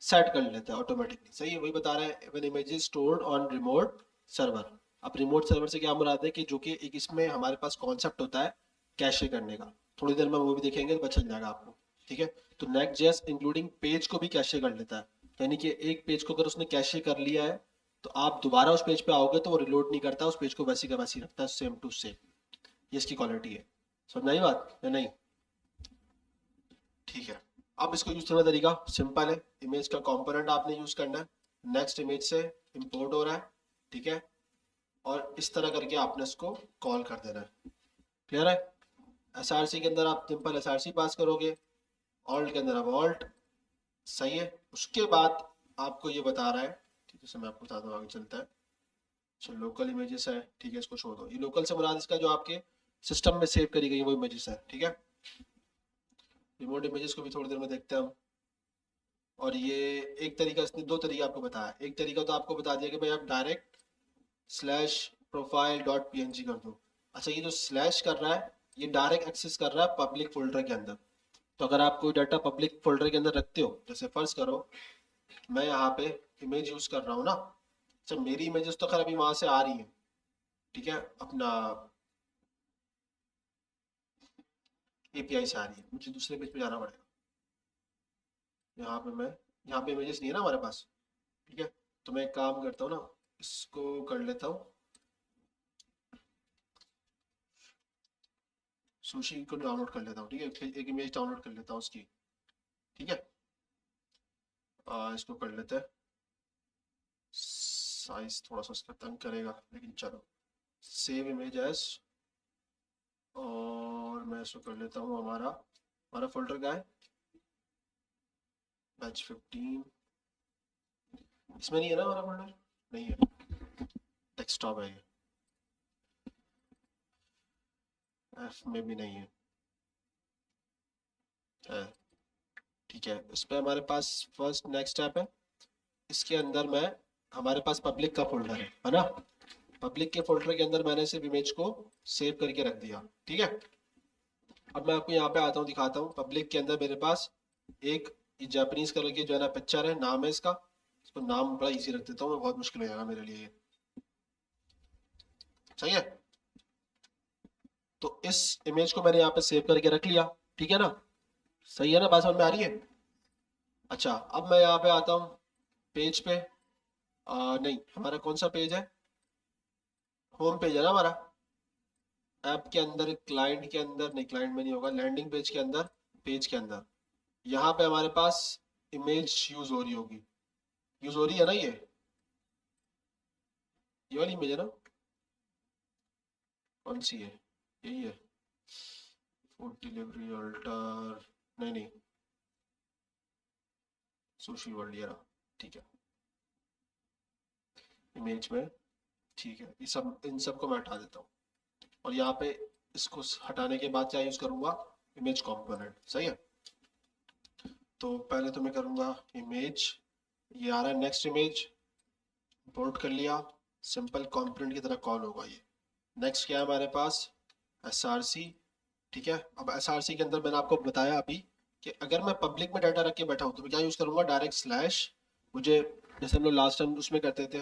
सेट कर लेता है ऑटोमेटिकली, सही है। वही बता रहा है, when images stored on remote server. अब रिमोट सर्वर से क्या मुराद है कि जो कि एक इसमें हमारे पास कॉन्सेप्ट होता है कैशे करने का, थोड़ी देर में वो भी देखेंगे तो पता चल जाएगा आपको, ठीक है। तो नेक्स्ट जेएस इंक्लूडिंग पेज को भी कैशे कर लेता है, यानी कि एक पेज को अगर उसने कैशे कर लिया है तो आप दोबारा उस पेज पे आओगे तो वो रिलोड नहीं करता, उस पेज को वैसी का वैसी रखता है, सेम टू सेम। ये इसकी क्वालिटी है। समझ आई बात या नहीं? ठीक है। अब इसको यूज करने का तरीका सिंपल है। इमेज का कंपोनेंट आपने यूज करना है, नेक्स्ट इमेज से इंपोर्ट हो रहा है, ठीक है। और इस तरह करके आपने इसको कॉल कर देना है, क्लियर है। एसआरसी के अंदर आप सिंपल एसआरसी पास करोगे, ऑल्ट के अंदर आप ऑल्ट, सही है। उसके बाद आपको ये बता रहा है, ठीक है, जैसे मैं आपको बताता हूँ आगे चलता है। चलो लोकल इमेजेस है, ठीक है, इसको छोड़ दो। ये लोकल से मुराद इसका जो आपके सिस्टम में सेव करी गई वो इमेजेस है, ठीक है। रिमोट इमेजेस को भी थोड़ी देर में देखते हैं हम। और ये एक तरीका, इसने दो तरीका आपको बताया। एक तरीका तो आपको बता दिया कि भाई आप direct slash profile dot PNG कर दो। अच्छा, ये जो स्लैश कर रहा है ये डायरेक्ट एक्सेस कर रहा है पब्लिक फोल्डर के अंदर। तो अगर आप कोई डाटा पब्लिक फोल्डर के अंदर रखते हो, जैसे फर्ज करो मैं यहाँ पे इमेज यूज कर रहा हूँ ना। अच्छा, मेरी इमेजेस तो खैर अभी वहां से आ रही है, ठीक है, अपना एपीआई से आ रही है, मुझे दूसरे पेज पे जाना पड़ेगा। यहाँ पे मैं, यहाँ पे इमेजेस नहीं है ना हमारे पास, ठीक है। तो मैं एक काम करता हूँ ना, इसको कर लेता हूँ, सुशी को डाउनलोड कर लेता हूँ, ठीक है। फिर एक इमेज डाउनलोड कर लेता हूँ उसकी, ठीक है। इसको कर लेते हैं, साइज थोड़ा सा इसका तंग करेगा, लेकिन चलो। सेव इमेज एज, और मैं इसको कर लेता हूँ, हमारा हमारा फोल्डर का है बैच 15। इसमें नहीं है ना हमारा फोल्डर? नहीं है, डेस्कटॉप है ये, एफ में भी नहीं है, है, ठीक है, इस पे हमारे पास फर्स्ट नेक्स्ट स्टेप है। इसके अंदर मैं हमारे पास पब्लिक का फोल्डर है ना। पब्लिक के फोल्डर के अंदर मैंने सिर्फ इमेज को सेव करके रख दिया, ठीक है। अब मैं आपको यहाँ पे आता हूँ, दिखाता हूँ। पब्लिक के अंदर मेरे पास एक जापानीज कलर की जो है ना पिक्चर है, नाम है इसका। इसको नाम बड़ा इजी रख देता हूँ मैं, बहुत मुश्किल हो जाएगा मेरे लिए ये। सही है, तो इस इमेज को मैंने यहाँ पे सेव करके रख लिया, ठीक है ना। सही है ना, बात समझ में आ रही है। अच्छा, अब मैं यहाँ पे आता हूँ पेज पे। नहीं, हमारा कौन सा पेज है, होम पेज है ना हमारा। ऐप के अंदर, क्लाइंट के अंदर नहीं, क्लाइंट में नहीं होगा, लैंडिंग पेज के अंदर, पेज के अंदर यहाँ पे हमारे पास इमेज यूज हो रही होगी। यूज हो रही है ना ये वाली इमेज है ना। कौन सी है, यही है, फूड डिलीवरी अल्टर, नहीं नहीं, सुशी वर्ल्ड, ये रहा, ठीक है। इमेज में, ठीक है, ये सब, इन सब को मैं हटा देता हूँ। और यहाँ पे इसको हटाने के बाद क्या यूज करूंगा, इमेज कंपोनेंट। सही है, तो पहले तो मैं करूंगा इमेज, ये आ रहा है नेक्स्ट इमेज, इंपोर्ट कर लिया, सिंपल कंपोनेंट की तरह कॉल होगा ये। नेक्स्ट क्या है हमारे पास, एसआरसी, ठीक है। अब एसआरसी के अंदर मैंने आपको बताया अभी कि अगर मैं पब्लिक में डाटा रख के बैठा हूँ तो मैं क्या यूज करूंगा, डायरेक्ट स्लैश, मुझे जैसे हम लोग लास्ट टाइम उसमें करते थे,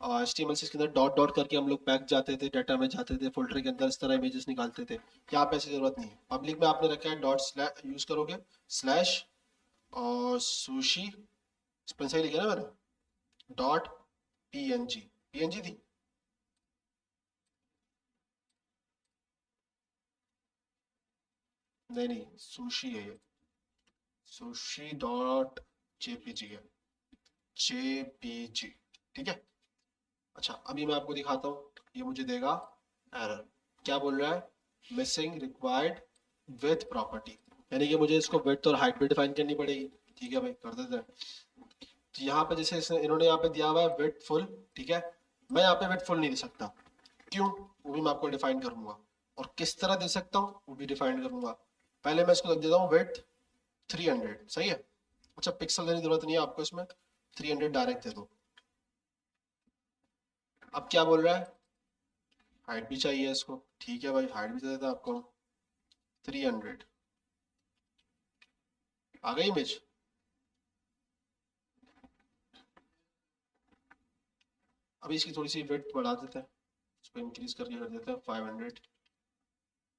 HTML के अंदर डॉट डॉट करके हम लोग बैक जाते थे, डाटा में जाते थे, फोल्डर के अंदर इस तरह इमेजेस निकालते थे। यहाँ पे ऐसी जरूरत नहीं है, पब्लिक में आपने रखा है डॉट स्लैश यूज करोगे, स्लैश और सुशी, सही लिखा ना मैंने, डॉट पीएनजी, पीएनजी थी, नहीं नहीं, सुशी है ये, सुशी डॉट जेपीजी है, जेपीजी, ठीक है। अच्छा, अभी मैं आपको दिखाता हूँ, ये मुझे देगा एरर, क्या बोल रहा है, मिसिंग रिक्वायर्ड विथ प्रॉपर्टी, यानी कि मुझे इसको विड्थ और हाइट भी डिफाइन करनी पड़ेगी। ठीक है भाई, कर देते हैं। तो यहाँ पे जैसे इन्होंने यहाँ पे दिया हुआ है विड्थ फुल, ठीक है। मैं यहाँ पे विड्थ फुल नहीं दे सकता, क्यों, वो भी मैं आपको डिफाइन करूंगा। और किस तरह दे सकता हूँ वो भी डिफाइन करूंगा। पहले मैं इसको रख देता हूँ विड्थ 300, सही है। अच्छा, पिक्सल देने की जरूरत नहीं है आपको इसमें, 300 डायरेक्ट दे दो। अब क्या बोल रहा है, हाइट भी चाहिए इसको, ठीक है भाई, हाइट भी दे देता आपको, 300। आ गई इमेज। अभी इसकी थोड़ी सी विड्थ बढ़ा देते हैं, इसको इंक्रीज करके कर देते हैं 500,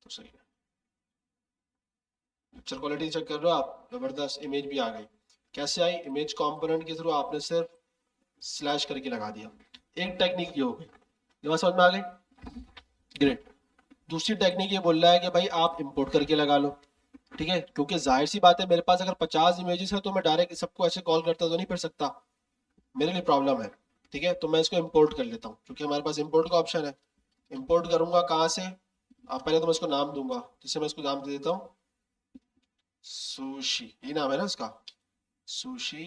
तो सही है। पिक्चर क्वालिटी चेक कर रहे हो आप, जबरदस्त इमेज भी आ गई। कैसे आई, इमेज कंपोनेंट के थ्रू आपने सिर्फ स्लैश करके लगा दिया। एक टेक्निक ये हो गई, ये बात समझ में आ गई, ग्रेट। दूसरी टेक्निक ये बोल रहा है कि भाई आप इंपोर्ट करके लगा लो, ठीक है, क्योंकि जाहिर सी बात है मेरे पास अगर 50 इमेजेस है तो मैं डायरेक्ट सबको ऐसे कॉल करता तो नहीं फिर सकता, मेरे लिए प्रॉब्लम है। ठीक है, तो मैं इसको इंपोर्ट कर लेता हूँ, क्योंकि हमारे पास इंपोर्ट का ऑप्शन है। इंपोर्ट करूंगा कहाँ से, आप पहले तो मैं इसको नाम दूंगा, जिससे मैं इसको नाम दे देता हूँ सुशी, ये नाम है ना इसका, सुशी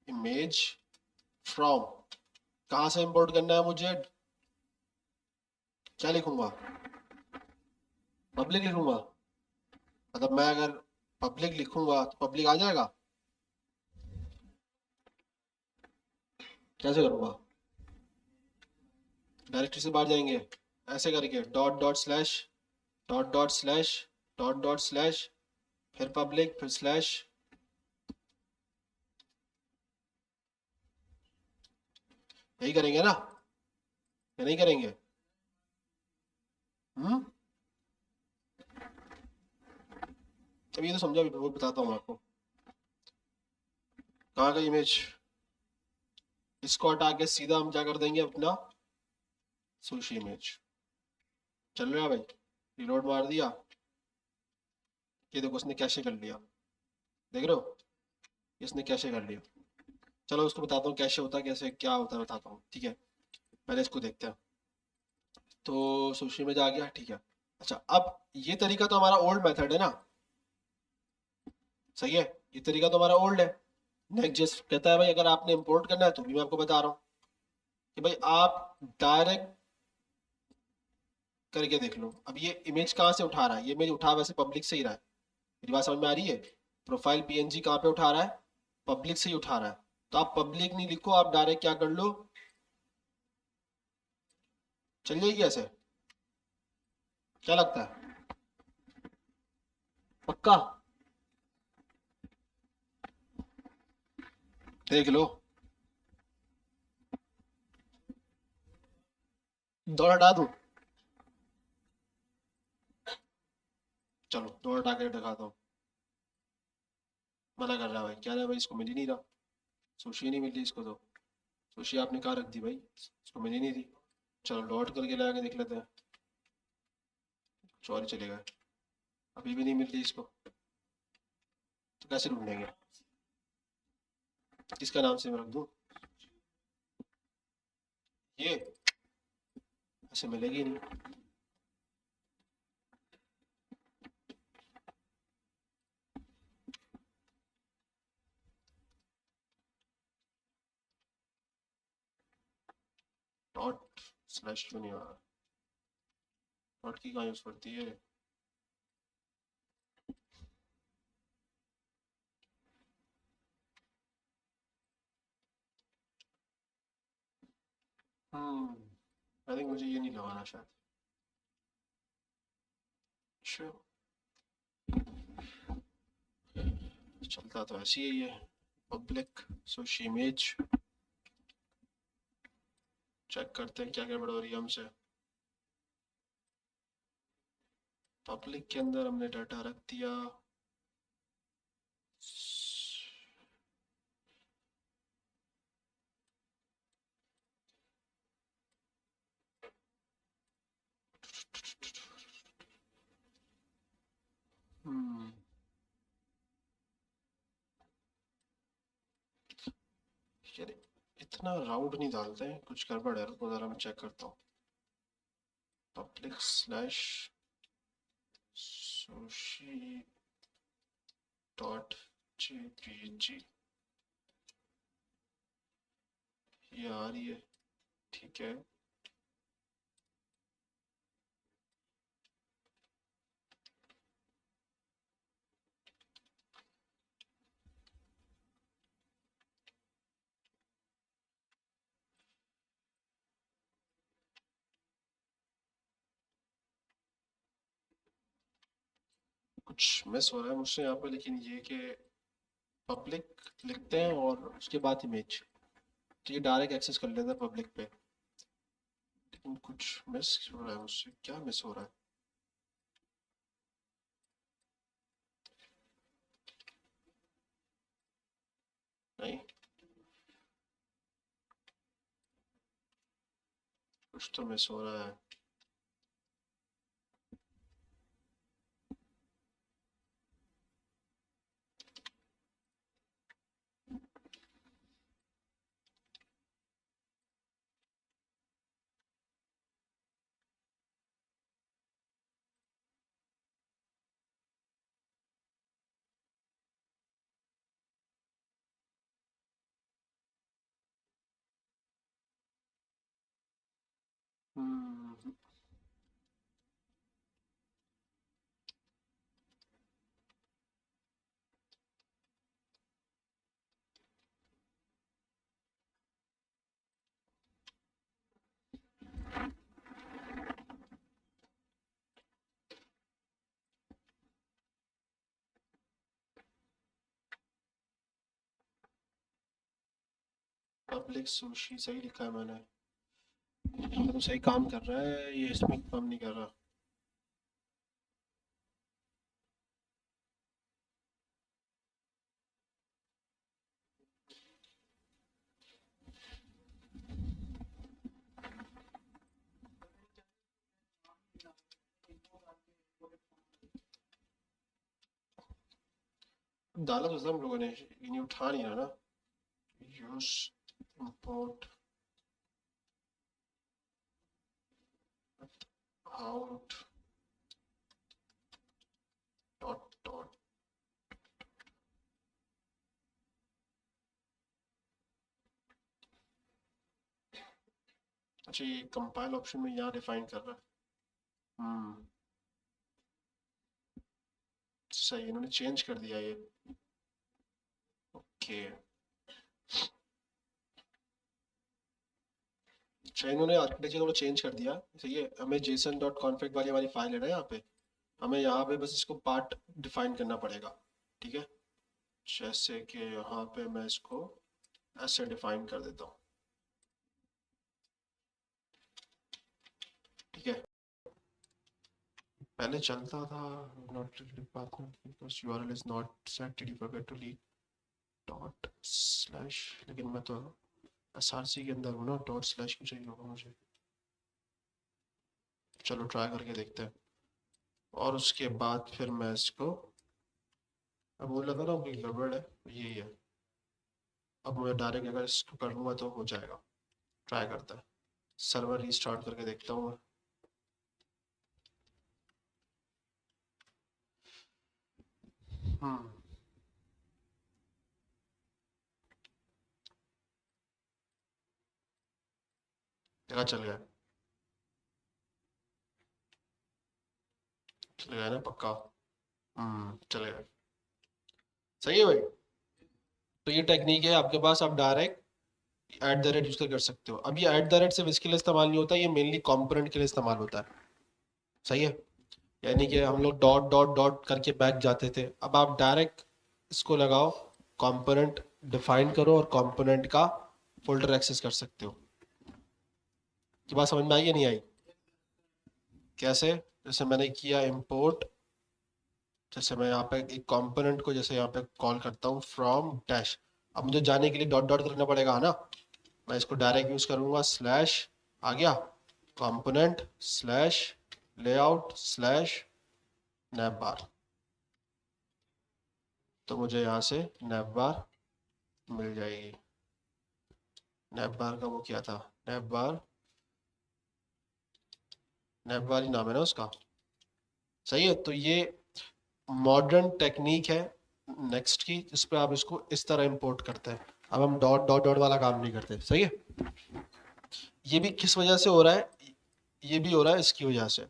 इमेज फ्रॉम। कहाँ से इंपोर्ट करना है मुझे, क्या लिखूंगा, पब्लिक लिखूंगा, मतलब मैं अगर पब्लिक लिखूंगा तो पब्लिक आ जाएगा, कैसे करूंगा, डायरेक्टरी से बाहर जाएंगे, ऐसे करके dot dot slash, dot dot slash, dot dot slash, फिर पब्लिक, फिर स्लैश। यही करेंगे ना, या नहीं करेंगे, हम्म। अब ये तो समझा भी, वो बताता हूँ मैं आपको। कहाँ गई इमेज, इसको हटा के सीधा हम क्या कर देंगे अपना सुशी इमेज। चल रहा है भाई, रिलोड मार दिया, ये देखो उसने कैशे कर लिया, देख रहे हो, इसने कैशे कर लिया। चलो उसको बताता हूँ कैशे होता है कैसे, क्या होता है बताता हूँ, ठीक है। पहले इसको देखते हैं, तो सुशी में जा गया, ठीक है। अच्छा, अब ये तरीका तो हमारा ओल्ड मेथड है ना, सही है, ये तरीका तो हमारा ओल्ड है। नेक्स्ट जिस कहता है भाई अगर आपने इंपोर्ट करना है तो भी मैं आपको बता रहा हूँ कि भाई आप डायरेक्ट करके देख लो। अब ये इमेज कहाँ से उठा रहा है, ये इमेज उठा वैसे पब्लिक से ही रहा है, मेरी बात समझ में आ रही है। प्रोफाइल पीएनजी कहाँ पे उठा रहा है, पब्लिक से ही उठा रहा है। तो आप पब्लिक नहीं लिखो, आप डायरेक्ट क्या कर लो, चल जाएगी ऐसे, क्या लगता है, पक्का देख लो, दौड़ हटा दूं, चलो दौड़ हटा के दिखाता हूँ। मना कर रहा है भाई, क्या है भाई, इसको मिल ही नहीं रहा, सुशी नहीं मिल रही इसको, तो सुशी आपने कहाँ रख दी भाई, इसको मिल ही नहीं रही। चलो लौट करके लगा के देख लेते हैं, सॉरी चलेगा, अभी भी नहीं मिल रही इसको, तो कैसे ढूंढेंगे, किसका नाम से मैं रख दूं, ये ऐसे मिलेगी नहीं। डॉट स्लैश क्यों नहीं आ रहा, डॉट की कहाँ यूज करती है, आई थिंक मुझे ये नहीं लगाना शायद, अच्छा चलता तो ऐसी ही है, पब्लिक सुशी इमेज, चेक करते हैं क्या गड़बड़ हो रही है हमसे। पब्लिक के अंदर हमने डाटा रख दिया, हम्म यार इतना राउंड नहीं डालते हैं, कुछ गड़बड़ है, रुको जरा मैं चेक करता हूँ। Public slash sushi dot JPG, ये आ रही है, ठीक है। कुछ मिस हो रहा है मुझसे यहाँ पे, लेकिन ये कि पब्लिक लिखते हैं और उसके बाद इमेज, तो ये डायरेक्ट एक्सेस कर लेता है पब्लिक पे, लेकिन कुछ मिस हो रहा है मुझसे, क्या मिस हो रहा है, नहीं कुछ तो मिस हो रहा है। हम्म पब्लिक सुशी सही लिखा है मैंने, ये तो सही काम कर रहा है, ये इसमें काम नहीं कर रहा। डाला तो था हम लोगों ने, ये उठा नहीं रहा ना, use import out dot dot, अच्छा ये कंपाइल ऑप्शन में यहाँ डिफाइन कर रहा है, सही, इन्होंने चेंज कर दिया ये। ओके, अच्छा इन्होंने आर्किटेक्चर थोड़ा चेंज कर दिया। सही है, हमें जेसन डॉट कॉन्फिग वाली हमारी फाइल है ना यहाँ पे, हमें यहाँ पे बस इसको पार्ट डिफाइन करना पड़ेगा। ठीक है, जैसे कि यहाँ पे मैं इसको ऐसे डिफाइन कर देता हूँ। ठीक है, पहले चलता था not because URL is not set, did you forget to leave dot slash, लेकिन मैं तो एसआरसी के अंदर हूँ ना, डॉट स्लैश क्यों चाहिए होगा मुझे। चलो ट्राई करके देखते हैं। और उसके बाद फिर मैं इसको, अब मुझे लगा ना कोई गड़बड़ है, यही है। अब मैं डायरेक्ट अगर इसको करूँगा तो हो जाएगा। ट्राई करता है, सर्वर रीस्टार्ट करके देखता हूँ मैं। हम्म, देखा चल गया, चल गया ना पक्का। चल गया। सही है भाई। तो ये टेक्निक है आपके पास, आप direct at the rate use कर सकते हो। अब ये एट द रेट सिर्फ इसके लिए इस्तेमाल नहीं होता, ये मेनली कंपोनेंट के लिए इस्तेमाल होता है। सही है, यानी कि हम लोग डॉट डॉट डॉट करके बैक जाते थे, अब आप डायरेक्ट इसको लगाओ, कंपोनेंट डिफाइन करो और कंपोनेंट का फोल्डर एक्सेस कर सकते हो। की बात समझ में आई या नहीं आई? कैसे? जैसे मैंने किया इंपोर्ट, जैसे मैं यहाँ पे एक कंपोनेंट को जैसे यहाँ पे कॉल करता हूँ फ्रॉम डैश, अब मुझे जाने के लिए डॉट डॉट करना पड़ेगा ना, मैं इसको डायरेक्ट यूज करूंगा, स्लैश आ गया, component slash layout slash navbar, तो मुझे यहाँ से नैप बार मिल जाएगी। नैप बार का वो क्या था, नैप बार ही नाम है ना उसका। सही है, तो ये मॉडर्न टेक्निक है नेक्स्ट की, जिस पे आप इसको इस तरह इंपोर्ट करते हैं। अब हम डॉट डॉट डॉट वाला काम नहीं करते। सही है, ये भी किस वजह से हो रहा है, ये भी हो रहा है इसकी वजह से,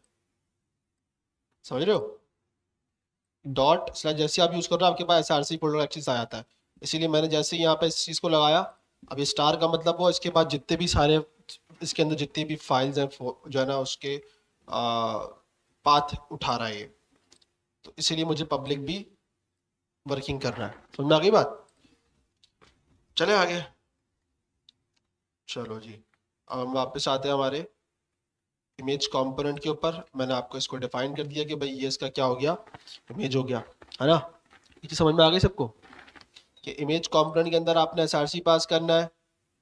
समझ रहे हो? डॉट स्लैश जैसे आप यूज कर रहे हो आपके पास एसआरसी फोल्डर एक्सेस आ जाता है, इसीलिए मैंने जैसे ही यहाँ पे इस चीज को लगाया, अब ये स्टार का मतलब वो इसके बाद जितने भी सारे इसके अंदर जितनी भी फाइल्स हैं जो है ना उसके पाथ उठा रहा है ये, तो इसीलिए मुझे पब्लिक भी वर्किंग कर रहा है। समझ में आ गई बात? चले आगे। चलो जी, अब हम वापस आते हैं हमारे इमेज कंपोनेंट के ऊपर। मैंने आपको इसको डिफाइन कर दिया कि भाई ये इसका क्या हो गया, इमेज हो गया, है ना? ये चीज़ समझ में आ गई सबको कि इमेज कंपोनेंट के अंदर आपने एसआरसी पास करना है,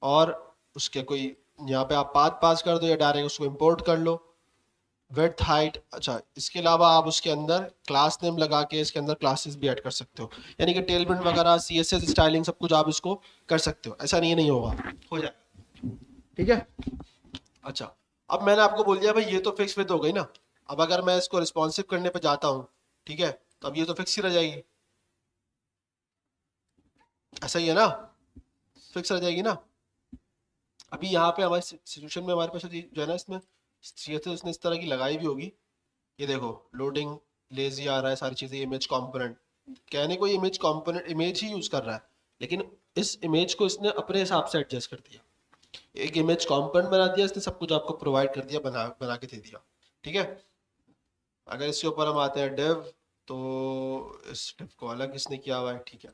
और उसके कोई यहाँ पे आप पाथ पास कर दो या डायरेक्ट उसको इंपोर्ट कर लो, विड्थ हाइट। अच्छा, इसके अलावा आप उसके अंदर क्लास नेम लगा के इसके अंदर क्लासेस भी ऐड कर सकते हो, यानी कि टेलमेंट वगैरह सीएसएस स्टाइलिंग सब कुछ आप इसको कर सकते हो, ऐसा नहीं होगा, हो जाए। ठीक है, अच्छा, अब मैंने आपको बोल दिया भाई ये तो फिक्स विद हो गई ना, अब अगर मैं इसको रिस्पॉन्सिव करने पे जाता हूँ, ठीक है, तो अब ये तो फिक्स ही रह जाएगी, ऐसा ही है ना, फिक्स रह जाएगी ना। अभी यहाँ पे हमारे सिचुएशन में हमारे पास जो है ना, इसमें सीएसएस उसने इस तरह की लगाई भी होगी, ये देखो लोडिंग लेजी आ रहा है, सारी चीजें, इमेज कंपोनेंट, कहने को इमेज कंपोनेंट इमेज ही यूज कर रहा है, लेकिन इस इमेज को इसने अपने हिसाब से एडजस्ट कर दिया, एक इमेज कंपोनेंट बना दिया इसने, सब कुछ आपको प्रोवाइड कर दिया, बना बना के दे दिया। ठीक है, अगर इसके ऊपर हम आते हैं डिव, तो इस डिव को अलग इसने किया हुआ है। ठीक है,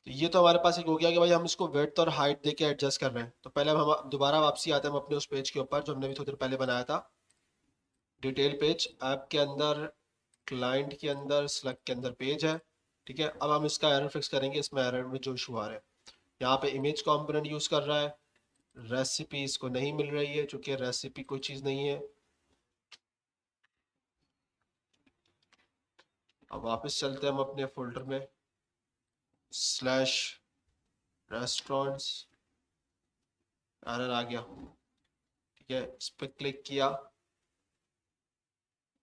तो ये तो हमारे पास एक हो गया कि भाई हम इसको विड्थ और हाइट देके एडजस्ट कर रहे हैं। तो पहले हम दोबारा वापसी आते हैं हम अपने उस पेज के ऊपर जो हमने भी थोड़ी देर पहले बनाया था, डिटेल पेज, ऐप के अंदर, क्लाइंट के अंदर, सेलेक्ट के अंदर पेज है। ठीक है, अब हम इसका एरर फिक्स करेंगे, इसमें एरर में जो इशू आ रहा है, यहाँ पे इमेज कंपोनेंट यूज कर रहा है, रेसिपी इसको नहीं मिल रही है, चूंकि रेसिपी कोई चीज नहीं है। अब वापस चलते हैं हम अपने फोल्डर में, स्लैश रेस्टोरेंट्स, एरर आ गया। ठीक है, इस पर क्लिक किया,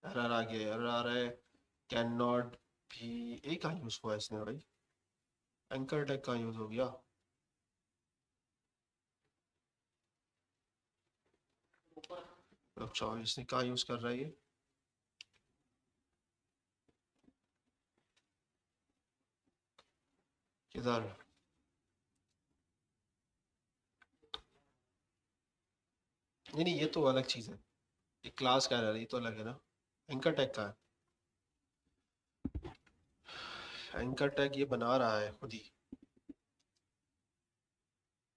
एरर आ गया, एरर आ रहा है, कैन नॉट भी, ये कहाँ यूज हुआ है इसने भाई, एंकर टैग कहाँ यूज हो गया? अच्छा, इसने कहाँ यूज कर रहा है ये, किधर? नहीं नहीं, ये तो अलग चीज़ है। ये क्लास का है, ये तो अलग है ना। एंकर टैग का है, एंकर टैग ये बना रहा है खुद ही।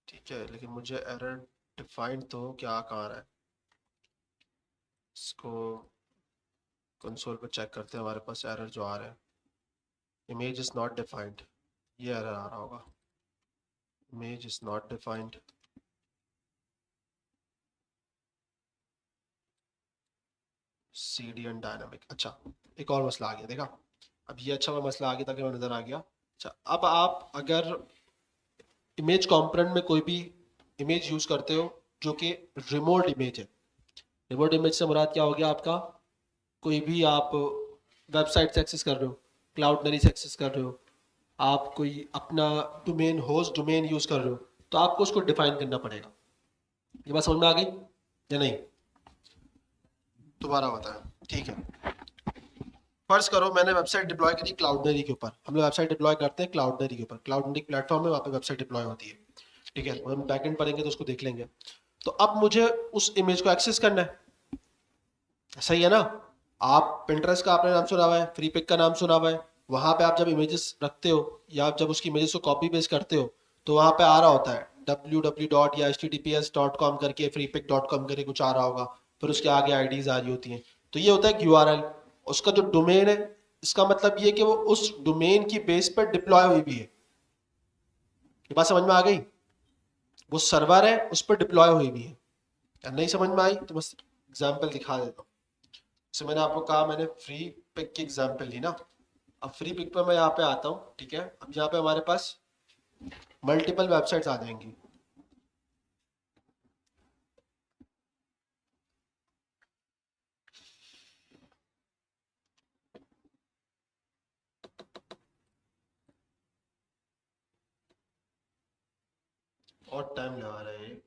ठीक है, लेकिन मुझे एरर डिफाइन तो क्या कहाँ रहा है, इसको कंसोल पे चेक करते हैं। हमारे पास एरर जो आ रहा है, इमेज इज नॉट डिफाइंड, ये एरर आ रहा होगा। Image is not defined. CD and dynamic. अच्छा, एक और मसला आ गया, देखा? अब ये अच्छा हुआ मसला आ गया, ताकि मैं नज़र आ गया। अच्छा, अब आप अगर इमेज कंपोनेंट में कोई भी इमेज यूज़ करते हो जो कि रिमोट इमेज है, रिमोट इमेज से मुराद क्या हो गया आपका? कोई भी आप वेबसाइट से एक्सेस कर रहे हो, क्लाउडनरी से एक्सेस कर रहे हो, आप कोई अपना डोमेन, होस्ट डोमेन यूज़ कर रहे हो, तो आपको उसको डिफाइन करना पड़ेगा। ये बात समझ में आ गई या नहीं? दोबारा बताएं। ठीक है, फर्ज करो मैंने वेबसाइट डिप्लॉय करी क्लाउडनरी के ऊपर। हम लोग वेबसाइट डिप्लॉय करते हैं क्लाउडनरी के ऊपर, क्लाउडनरी प्लेटफॉर्म है, वहाँ पे वेबसाइट डिप्लॉय होती है। ठीक है, हम बैकएंड पढ़ेंगे तो उसको देख लेंगे। तो अब मुझे उस इमेज को एक्सेस करना है, सही है ना? आप पिंटरेस्ट का आपने नाम सुना हुआ है, फ्री पिक का नाम सुना हुआ है। वहां पे आप जब इमेजेस रखते हो या आप जब उसकी इमेजेस को कॉपी पेस्ट करते हो, तो वहां पे आ रहा होता है www डॉट या https.com करके, freepic.com करके कुछ आ रहा होगा, फिर उसके आगे आईडीज आ रही होती हैं। तो ये होता है यूआरएल, उसका जो डोमेन है। इसका मतलब ये कि वो उस डोमेन की बेस पर डिप्लॉय हुई भी है। ये बात समझ में आ गई? वो सर्वर है, उस पर डिप्लॉय हुई भी है। या नहीं समझ में आई तो बस एग्जाम्पल दिखा देता हूँ। जैसे मैंने आपको कहा, मैंने फ्री पिक की एग्जांपल ली ना। अब फ्री पिक पे मैं यहाँ पे आता हूँ, ठीक है? अब यहाँ पे हमारे पास मल्टीपल वेबसाइट्स आ जाएंगी। और टाइम लगा रहे हैं।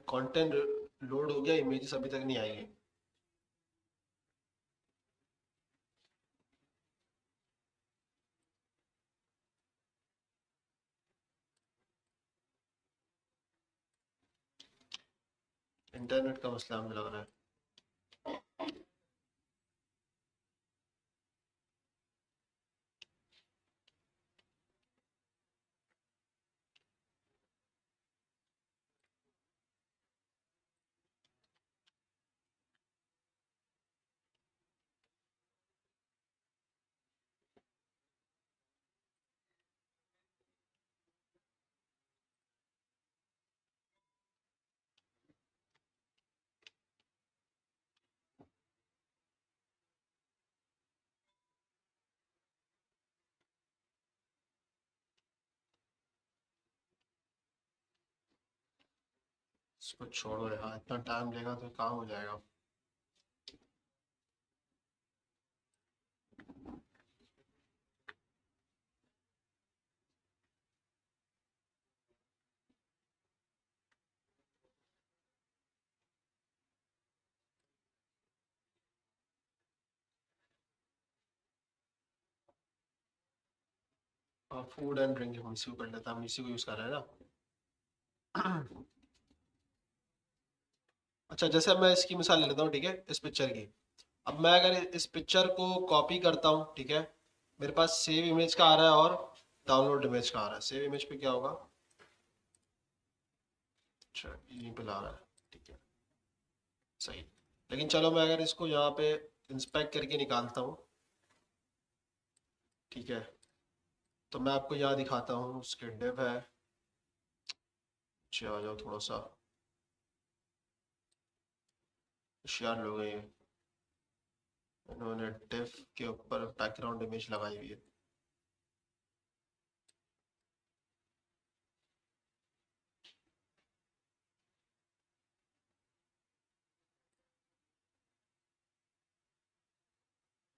कंटेंट लोड हो गया, इमेजेस अभी तक नहीं आई है। इंटरनेट का मसला हमें लग रहा है। इसको छोड़ो यार, इतना टाइम लेगा तो काम हो जाएगा। फूड एंड ड्रिंक हम इसी को कर लेते हैं, हम इसी को यूज कर रहे हैं ना। अच्छा, जैसे मैं इसकी मिसाल ले लेता हूँ, ठीक है, इस पिक्चर की। अब मैं अगर इस पिक्चर को कॉपी करता हूँ, ठीक है, मेरे पास सेव इमेज का आ रहा है और डाउनलोड इमेज का आ रहा है। सेव इमेज पे क्या होगा? अच्छा, यहीं पे ला रहा है, ठीक है, सही। लेकिन चलो मैं अगर इसको यहाँ पे इंस्पेक्ट करके निकालता हूँ, ठीक है, तो मैं आपको यहाँ दिखाता हूँ, उसके डिव है। अच्छा, आ जाओ थोड़ा सा, होशियार लोग हैं ये, इन्होंने डिव के ऊपर बैकग्राउंड इमेज लगाई हुई है।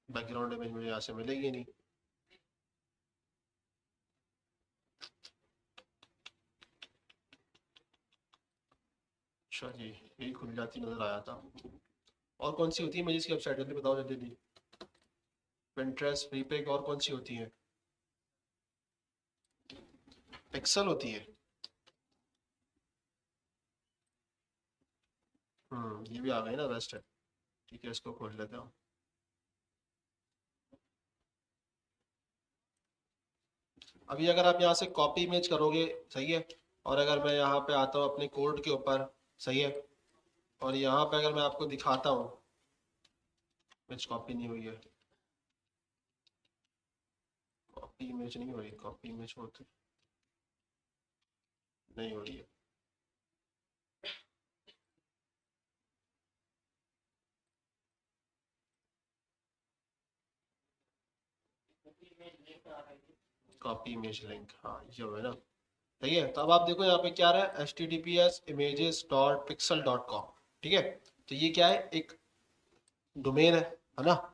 बैकग्राउंड इमेज मुझे यहाँ से मिलेगी नहीं। अच्छा जी, यही खुल जाती नजर आया था। और कौन सी होती है इमेजेस की वेबसाइट, जल्दी बताओ जल्दी। पिंटरेस्ट, फ्रीपिक, और कौन सी होती है? पिक्सल होती है। ये भी आ गई ना, बेस्ट है। ठीक है, इसको खोल लेते हैं। अभी अगर आप यहाँ से कॉपी इमेज करोगे, सही है, और अगर मैं यहाँ पे आता हूँ अपने कोड के ऊपर, सही है, और यहाँ पे अगर मैं आपको दिखाता हूँ, इमेज कॉपी नहीं हुई है, कॉपी इमेज नहीं हो रही, कॉपी इमेज होती नहीं हो रही है। कॉपी इमेज लिंक, हाँ ये हो है ना। सही है, तो अब आप देखो यहाँ पे क्या रहा है, https://images.pixel.com। ठीक है, तो ये क्या है, एक डोमेन है ना।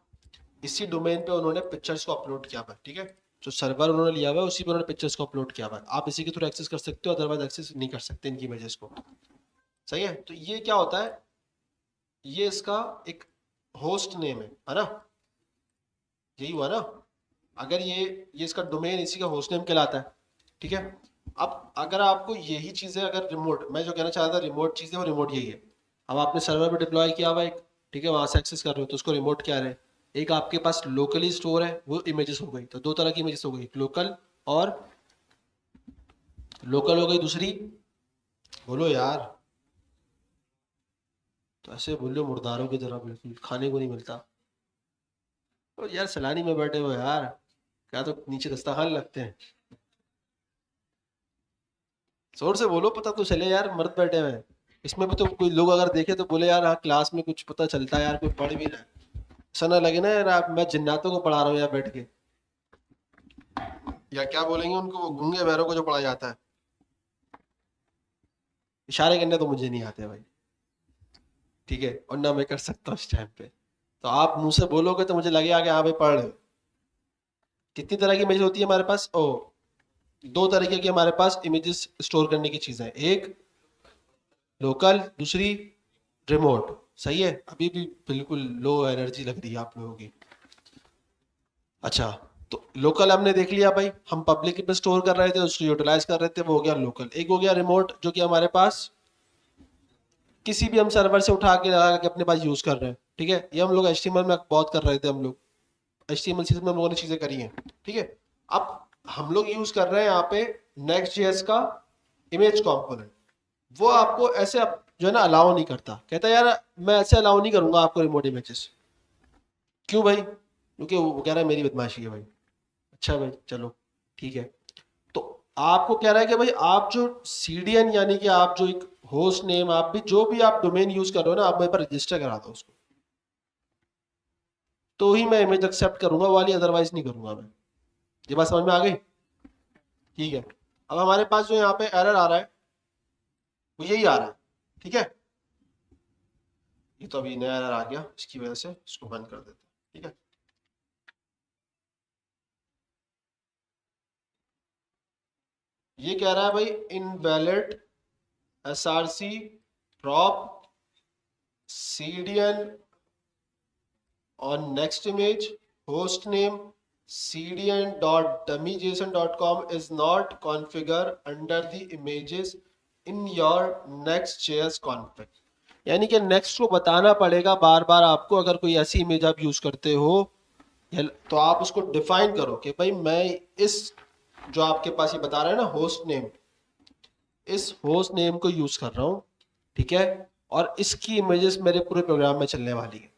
इसी डोमेन पे उन्होंने पिक्चर्स को अपलोड किया हुआ है। ठीक है, जो सर्वर उन्होंने लिया हुआ है उसी पे उन्होंने पिक्चर्स को अपलोड किया हुआ है। आप इसी के थ्रू एक्सेस कर सकते हो, अदरवाइज एक्सेस नहीं कर सकते इनकी इमेजेस को। सही है, तो ये क्या होता है, ये इसका एक होस्ट नेम है ना, यही हुआ ना। अगर ये इसका डोमेन इसी का होस्ट नेम कहलाता है। ठीक है, अब अगर आपको यही चीजें, अगर रिमोट, मैं जो कहना चाह रहा था रिमोट चीजें, वो रिमोट यही है। अब आपने सर्वर पे डिप्लॉय किया हुआ एक, ठीक है, वहां से एक्सेस कर रहे हो तो उसको रिमोट क्या रहे। एक आपके पास लोकली स्टोर है, वो इमेजेस हो गई, तो दो तरह की इमेजेस हो गई, लोकल और लोकल हो गई दूसरी। बोलो यार, तो ऐसे बोलो मुर्दारों की तरह, बिल्कुल खाने को नहीं मिलता। तो यार सलानी में बैठे हो यार, क्या तो नीचे दस्तरखान लगते हैं। जोर से बोलो, पता तो चले यार, मर्द बैठे हुए हैं। इसमें भी तो कोई लोग अगर देखे तो बोले यार हाँ क्लास में कुछ पता चलता है यार, कोई पढ़ भी रहा है। ऐसा ना लगे ना यार मैं जिन्नातों को पढ़ा रहा हूँ यार बैठ के। या क्या बोलेंगे उनको, वो गूंगे बहरों को जो पढ़ा जाता है। इशारे करने तो मुझे नहीं आते भाई, ठीक है, और ना मैं कर सकता हूँ इस टाइम पे। तो आप मुंह से बोलोगे तो मुझे लगेगा कि हाँ भाई पढ़ रहे हो। कितनी तरह की इमेज होती है हमारे पास, ओ दो तरीके की हमारे पास इमेजेस स्टोर करने की चीजें हैं, एक लोकल, दूसरी रिमोट। सही है, अभी भी बिल्कुल लो एनर्जी लग रही है आप लोगों की। अच्छा, तो लोकल हमने देख लिया भाई, हम पब्लिक पे स्टोर कर रहे थे, उसको यूटिलाइज कर रहे थे, वो हो गया लोकल। एक हो गया रिमोट, जो कि हमारे पास किसी भी हम सर्वर से उठा के लगा के अपने पास यूज कर रहे हैं। ठीक है, ये हम लोग एचटीएमएल में बहुत कर रहे थे, हम लोग एचटीएमएल सीरीज में हम लोगों ने चीजें करी हैं। ठीक है, अब हम लोग यूज कर रहे हैं यहाँ पे नेक्स्ट जेएस का इमेज कंपोनेंट। वो आपको ऐसे जो है ना अलाउ नहीं करता, कहता है यार मैं ऐसे अलाउ नहीं करूंगा आपको रिमोट इमेजेस। क्यों भाई? क्योंकि वो कह रहा है मेरी बदमाशी है भाई। अच्छा भाई चलो ठीक है, तो आपको कह रहा है कि भाई आप जो सीडीएन यानी कि आप जो एक होस्ट नेम, आप भी जो भी आप डोमेन यूज कर रहे हो ना, आप मेरे पर रजिस्टर करा दो उसको, तो ही मैं इमेज एक्सेप्ट करूंगा वाली, अदरवाइज नहीं करूंगा मैं। ये बात समझ में आ गई? ठीक है, अब हमारे पास जो यहाँ पे एरर आ रहा है वो यही आ रहा है। ठीक है, ये तो अभी नया एरर आ गया, इसकी वजह से इसको बंद कर देते हैं। ठीक है, ये कह रहा है भाई invalid SRC prop cdn on next image host name cdn.dummyjson.com is not configured under the images in your next.js config। यानी कि नेक्स्ट को बताना पड़ेगा बार बार आपको, अगर कोई ऐसी इमेज आप यूज करते हो तो आप उसको डिफाइन करो कि भाई मैं इस जो आपके पास ये बता रहा है ना होस्ट नेम, इस होस्ट नेम को यूज कर रहा हूँ। ठीक है, और इसकी इमेजेस मेरे पूरे प्रोग्राम में चलने वाली है।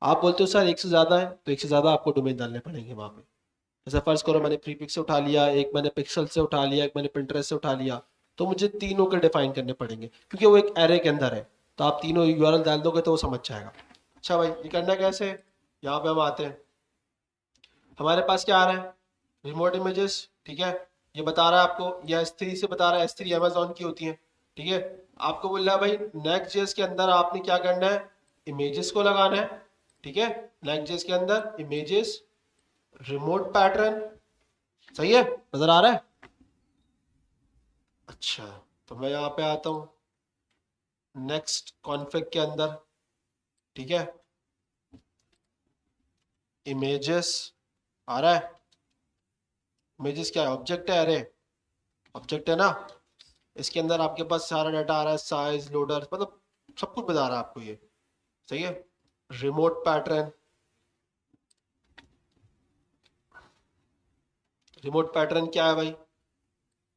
आप बोलते हो सर एक से ज्यादा है, तो एक से ज्यादा आपको डोमेन डालने पड़ेंगे वहां पे। जैसे फर्ज करो मैंने प्रीपिक्स से उठा लिया, एक मैंने पिक्सल से उठा लिया, एक मैंने पिंटरेस्ट से उठा लिया, तो मुझे तीनों के डिफाइन करने पड़ेंगे क्योंकि वो एक एरे के अंदर है। तो आप तीनों यूआरएल डाल दोगे तो वो समझ जाएगा। अच्छा भाई, ये करना कैसे है? यहाँ पे हम आते हैं, हमारे पास क्या आ रहा है, रिमोट इमेजेस। ठीक है, ये बता रहा है आपको, ये S3 से बता रहा है, S3 अमेजोन की होती है। ठीक है, आपको बोल रहा है भाई नेक्स्ट जेएस के अंदर आपने क्या करना है, इमेजेस को लगाना है। ठीक है, नेक्स्ट जेएस के अंदर इमेजेस रिमोट पैटर्न। सही है, नजर आ रहा है? अच्छा, तो मैं यहाँ पे आता हूँ, नेक्स्ट कॉन्फ़िग के अंदर, ठीक है, इमेजेस आ रहा है। इमेजेस क्या है? ऑब्जेक्ट है, अरे ऑब्जेक्ट है ना, इसके अंदर आपके पास सारा डाटा आ रहा है, साइज, लोडर, मतलब सब कुछ बता रहा है आपको ये, सही है। रिमोट पैटर्न, रिमोट पैटर्न क्या है भाई?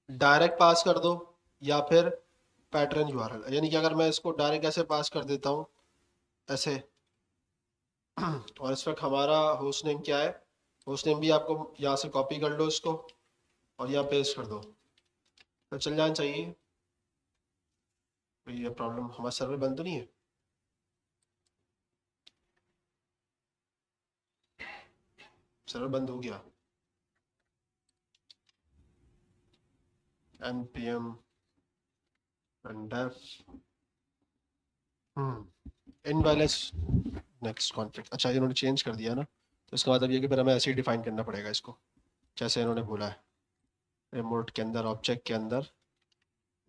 डायरेक्ट पास कर दो या फिर पैटर्न यूआरएल, यानी कि अगर मैं इसको डायरेक्ट ऐसे पास कर देता हूँ ऐसे और इस वक्त हमारा होस्ट नेम क्या है, होस्ट नेम भी आपको यहाँ से कॉपी कर लो इसको और यहाँ पेस्ट कर दो, तो चल जाना चाहिए। तो ये प्रॉब्लम, हमारा सर्वर बंद तो नहीं है? सर्वर बंद हो गया। npm def invalid next conflict. अच्छा, इन्होंने चेंज कर दिया ना, तो इसका मतलब ये कि फिर हमें ऐसे ही डिफाइन करना पड़ेगा इसको, जैसे इन्होंने बोला है रिमोट के अंदर, ऑब्जेक्ट के अंदर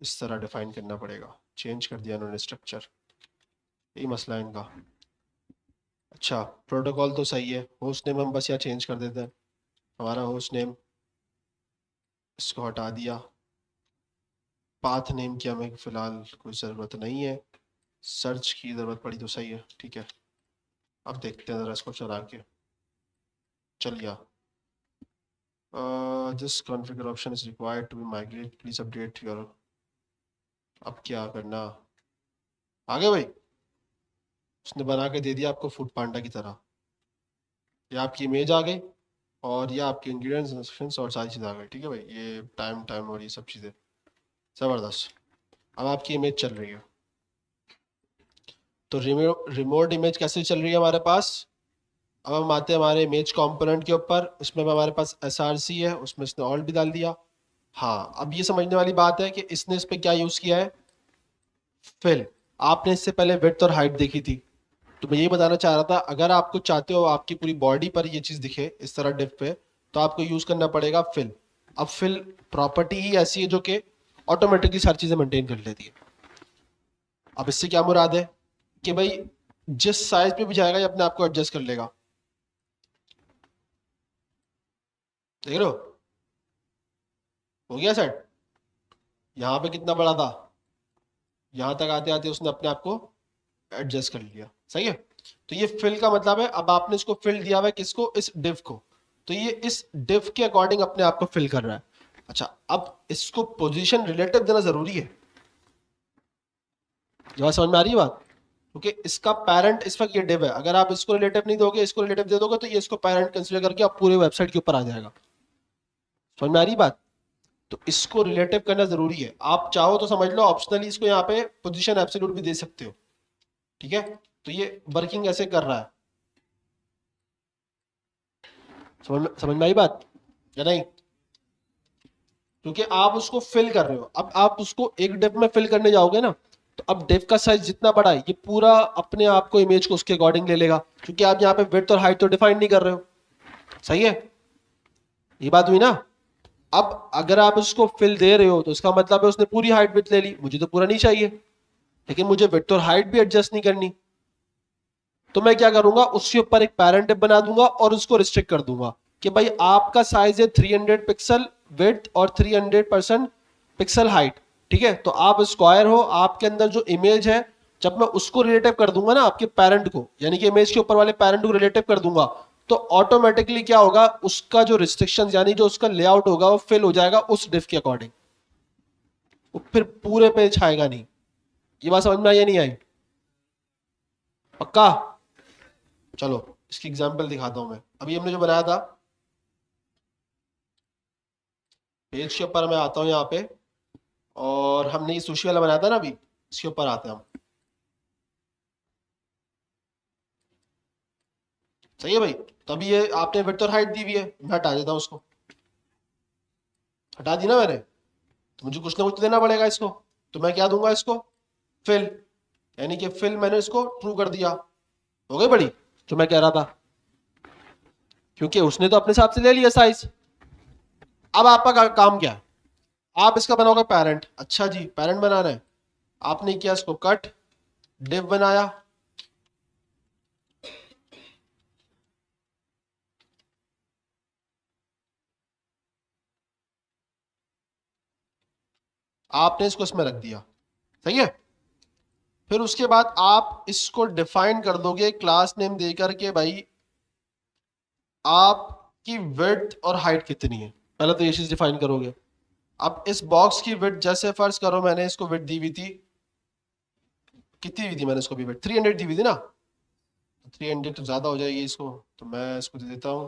इस तरह डिफाइन करना पड़ेगा। चेंज कर दिया इन्होंने स्ट्रक्चर, यही मसला है इनका। अच्छा, प्रोटोकॉल तो सही है, होस्ट नेम हम बस यहाँ चेंज कर देते हैं, हमारा होस्ट नेम, इसको हटा दिया। पाथ नेम की हमें फ़िलहाल कोई ज़रूरत नहीं है, सर्च की ज़रूरत पड़ी तो सही है, ठीक है। अब देखते हैं ज़रा इसको चला के, चल गया। This configure option is required to be migrate, please update your. अब क्या करना आगे भाई? उसने बना के दे दिया आपको फूड पांडा की तरह, ये आपकी इमेज आ गई और ये आपके इंग्रेडिएंट्स, इंस्ट्रक्शंस और सारी चीज़ आ गई, ठीक है भाई। ये टाइम टाइम और ये सब चीज़ें ज़बरदस्त। अब आपकी इमेज चल रही है, तो रिमोट इमेज कैसे चल रही है हमारे पास? अब हम आते हैं हमारे इमेज कंपोनेंट के ऊपर, उसमें हमारे पास src है, उसमें इसने ऑल्ट भी डाल दिया। हाँ, अब ये समझने वाली बात है कि इसने इस पे क्या यूज़ किया है, फिल। आपने इससे पहले विड्थ और हाइट देखी थी, तो मैं यही बताना चाह रहा था, अगर आपको चाहते हो आपकी पूरी बॉडी पर ये चीज़ दिखे इस तरह डिफ पे, तो आपको यूज़ करना पड़ेगा फिल। अब फिल प्रॉपर्टी ही ऐसी है जो कि ऑटोमेटिकली सारी चीज़ें मेंटेन कर लेती है। अब इससे क्या मुराद है कि भाई जिस साइज पे भी जाएगा ये अपने आप को एडजस्ट कर लेगा, देख रहे हो गया सेट। यहाँ पे कितना बड़ा था, यहाँ तक आते आते उसने अपने आप को एडजस्ट कर लिया, सही है। तो ये फिल का मतलब है, अब आपने इसको फिल दिया हुआ है किसको, इस डिव को, तो ये इस डिव के अकॉर्डिंग अपने आप को फिल कर रहा है। अच्छा, अब इसको पोजीशन रिलेटिव देना जरूरी है, ये बात समझ में आ रही है बात? क्योंकि इसका पेरेंट इस वक्त ये डिव है, अगर आप इसको रिलेटिव नहीं दोगे, इसको रिलेटिव दे दोगे, तो ये इसको पेरेंट कंसीडर करके आप पूरे वेबसाइट के ऊपर आ जाएगा। समझ में आ रही बात? तो इसको रिलेटिव करना जरूरी है। आप चाहो तो समझ लो, ऑप्शनली इसको यहाँ पे पोजीशन एब्सोल्यूट भी दे सकते हो, ठीक है। तो ये वर्किंग ऐसे कर रहा है, समझ में आई बात या नहीं? क्योंकि आप उसको फिल कर रहे हो, अब आप उसको एक डिव में फिल करने जाओगे ना, तो अब डिव का साइज जितना बड़ा है ये पूरा अपने आप को इमेज को उसके अकॉर्डिंग ले लेगा, क्योंकि आप यहाँ पे विड्थ और हाइट तो डिफाइन नहीं कर रहे हो, सही है, ये बात हुई ना। अब अगर आप उसको फिल दे रहे हो तो इसका मतलब है उसने पूरी हाइट विड्थ ले ली, मुझे तो पूरा नहीं चाहिए, लेकिन मुझे विड्थ और हाइट भी एडजस्ट नहीं करनी, तो मैं क्या करूंगा, उसके ऊपर एक पैरेंट डिव बना दूंगा और उसको रिस्ट्रिक्ट कर दूंगा कि भाई आपका साइज है 300 पिक्सल विड्थ और 300% पिक्सल हाइट, ठीक है। तो आप स्क्वायर हो, आपके अंदर जो इमेज है, जब मैं उसको रिलेटिव कर दूंगा ना आपके पेरेंट को, यानी कि इमेज के ऊपर वाले पेरेंट को रिलेटिव कर दूंगा, तो ऑटोमेटिकली क्या होगा, उसका जो रिस्ट्रिक्शन यानी जो उसका लेआउट होगा वो फिल हो जाएगा उस डिव के अकॉर्डिंग, वो फिर पूरे पे छाएगा नहीं। ये बात समझ में आई या नहीं आई? पक्का? चलो इसकी एग्जांपल दिखाता हूं मैं। अभी हमने जो बनाया था पेज के ऊपर, मैं आता हूं यहाँ पे, और हमने ये सुशी वाला बनाया था ना, अभी इसके ऊपर आते हैं हम, सही है भाई। तो अभी ये आपने विड्थ और हाइट दी हुई है, मैं हटा देता हूँ उसको, हटा दी ना मैंने, तो मुझे कुछ ना कुछ तो देना पड़ेगा इसको, तो मैं क्या दूंगा इसको, फिल, यानी कि फिल मैंने इसको ट्रू कर दिया, हो गई बड़ी जो मैं कह रहा था, क्योंकि उसने तो अपने हिसाब से ले लिया साइज। अब आपका काम क्या है, आप इसका बनाओगे पेरेंट, अच्छा जी पेरेंट बनाना है, आपने किया इसको कट, div बनाया, आपने इसको इसमें रख दिया, सही है। फिर उसके बाद आप इसको डिफाइन कर दोगे क्लास नेम देकर के, भाई आपकी विड्थ और हाइट कितनी है, पहले तो ये चीज डिफाइन करोगे। अब इस बॉक्स की विड्थ, जैसे फर्ज करो मैंने इसको विड्थ दी हुई थी, कितनी हुई थी मैंने इसको भी विड्थ 300 दी हुई थी ना, 300 तो ज्यादा हो जाएगी इसको, तो मैं इसको दे देता हूँ,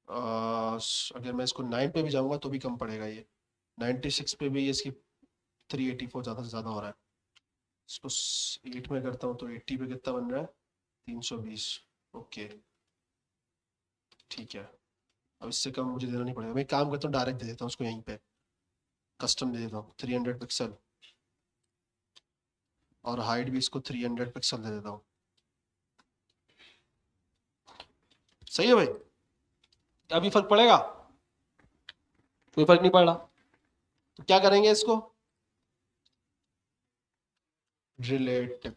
अगर मैं इसको 9 पे भी जाऊंगा तो भी कम पड़ेगा ये, 96 पे भी ये इसकी 384 ज़्यादा से ज़्यादा हो रहा है। इसको 8 में करता हूँ तो 80 पे कितना बन रहा है, 320। ओके ठीक है, अब इससे कम मुझे देना नहीं पड़ेगा, मैं एक काम करता हूँ डायरेक्ट दे देता हूँ उसको, यहीं पे कस्टम दे देता हूँ 300 पिक्सल, और हाइट भी इसको 300 पिक्सल दे देता हूँ। सही है भाई, अभी फर्क पड़ेगा? कोई फर्क नहीं पड़ रहा, तो क्या करेंगे इसको, रिलेटिव,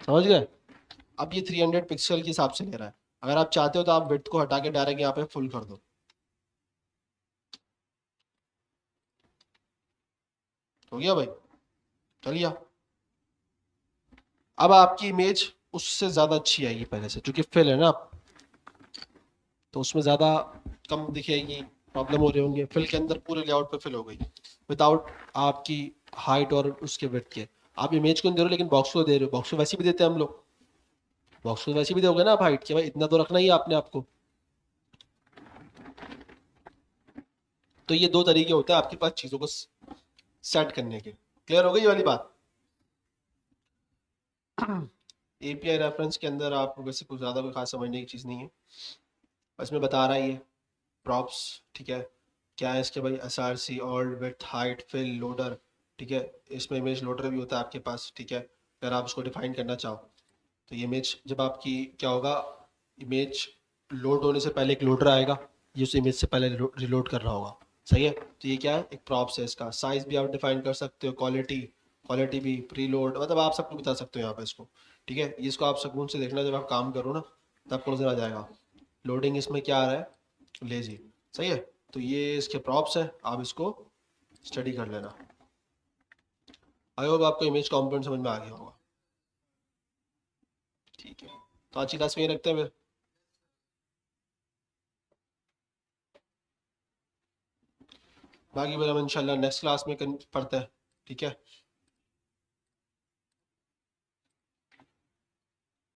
समझ गए। अब ये 300 पिक्सल के हिसाब से ले रहा है, अगर आप चाहते हो तो आप विड्थ को हटा के डायरेक्ट यहाँ पे फुल कर दो, हो गया भाई, चलिए। अब आपकी इमेज उससे ज़्यादा अच्छी आएगी पहले से, क्योंकि फिल है ना आप, तो उसमें ज़्यादा कम दिखेगी, प्रॉब्लम हो रहे होंगे, फिल के अंदर पूरे लेआउट पे फिल हो गई विदाउट आपकी हाइट और उसके विड्थ के। आप इमेज को नहीं दे रहे हो लेकिन बॉक्स को दे रहे हो, बॉक्स को वैसे भी देते हैं हम लोग, बॉक्स को वैसे भी दोगे ना आप हाइट के, भाई इतना तो रखना ही है आपने आपको। तो ये दो तरीके होते हैं आपके पास चीज़ों को सेट करने के, क्लियर हो गई ये वाली बात। एपीआई रेफरेंस के अंदर आपको वैसे कुछ ज़्यादा कोई खास समझने की चीज़ नहीं है, बस मैं बता रहा ही है प्रॉप्स, ठीक है, क्या है इसके भाई, S R C, all with, height, fill, loader, ठीक है, इसमें इमेज लोडर भी होता है आपके पास, ठीक है, अगर आप उसको डिफाइन करना चाहो तो ये इमेज जब आपकी क्या होगा, इमेज लोड होने से पहले एक लोडर आएगा, ये उस इमेज से पहले रिलोड कर रहा होगा, सही है। तो ये क्या है, एक प्रॉप्स है, इसका साइज भी आप डिफाइन कर सकते हो, क्वालिटी, क्वालिटी भी, प्री लोड, मतलब आप सबको बता सकते हो यहाँ पे इसको, ठीक है। इसको आप सुकून से देखना, जब आप काम करो ना तब आपको नजर आ जाएगा लोडिंग इसमें क्या आ रहा है, लेजी, सही है। तो ये इसके प्रॉप्स हैं, आप इसको स्टडी कर लेना। आई होप आपको इमेज कंपोनेंट समझ में आ गया होगा, ठीक है। तो आज की क्लास में ये रखते हैं फिर, बाकी फिर हम इंशाल्लाह नेक्स्ट क्लास में पढ़ते हैं, ठीक है।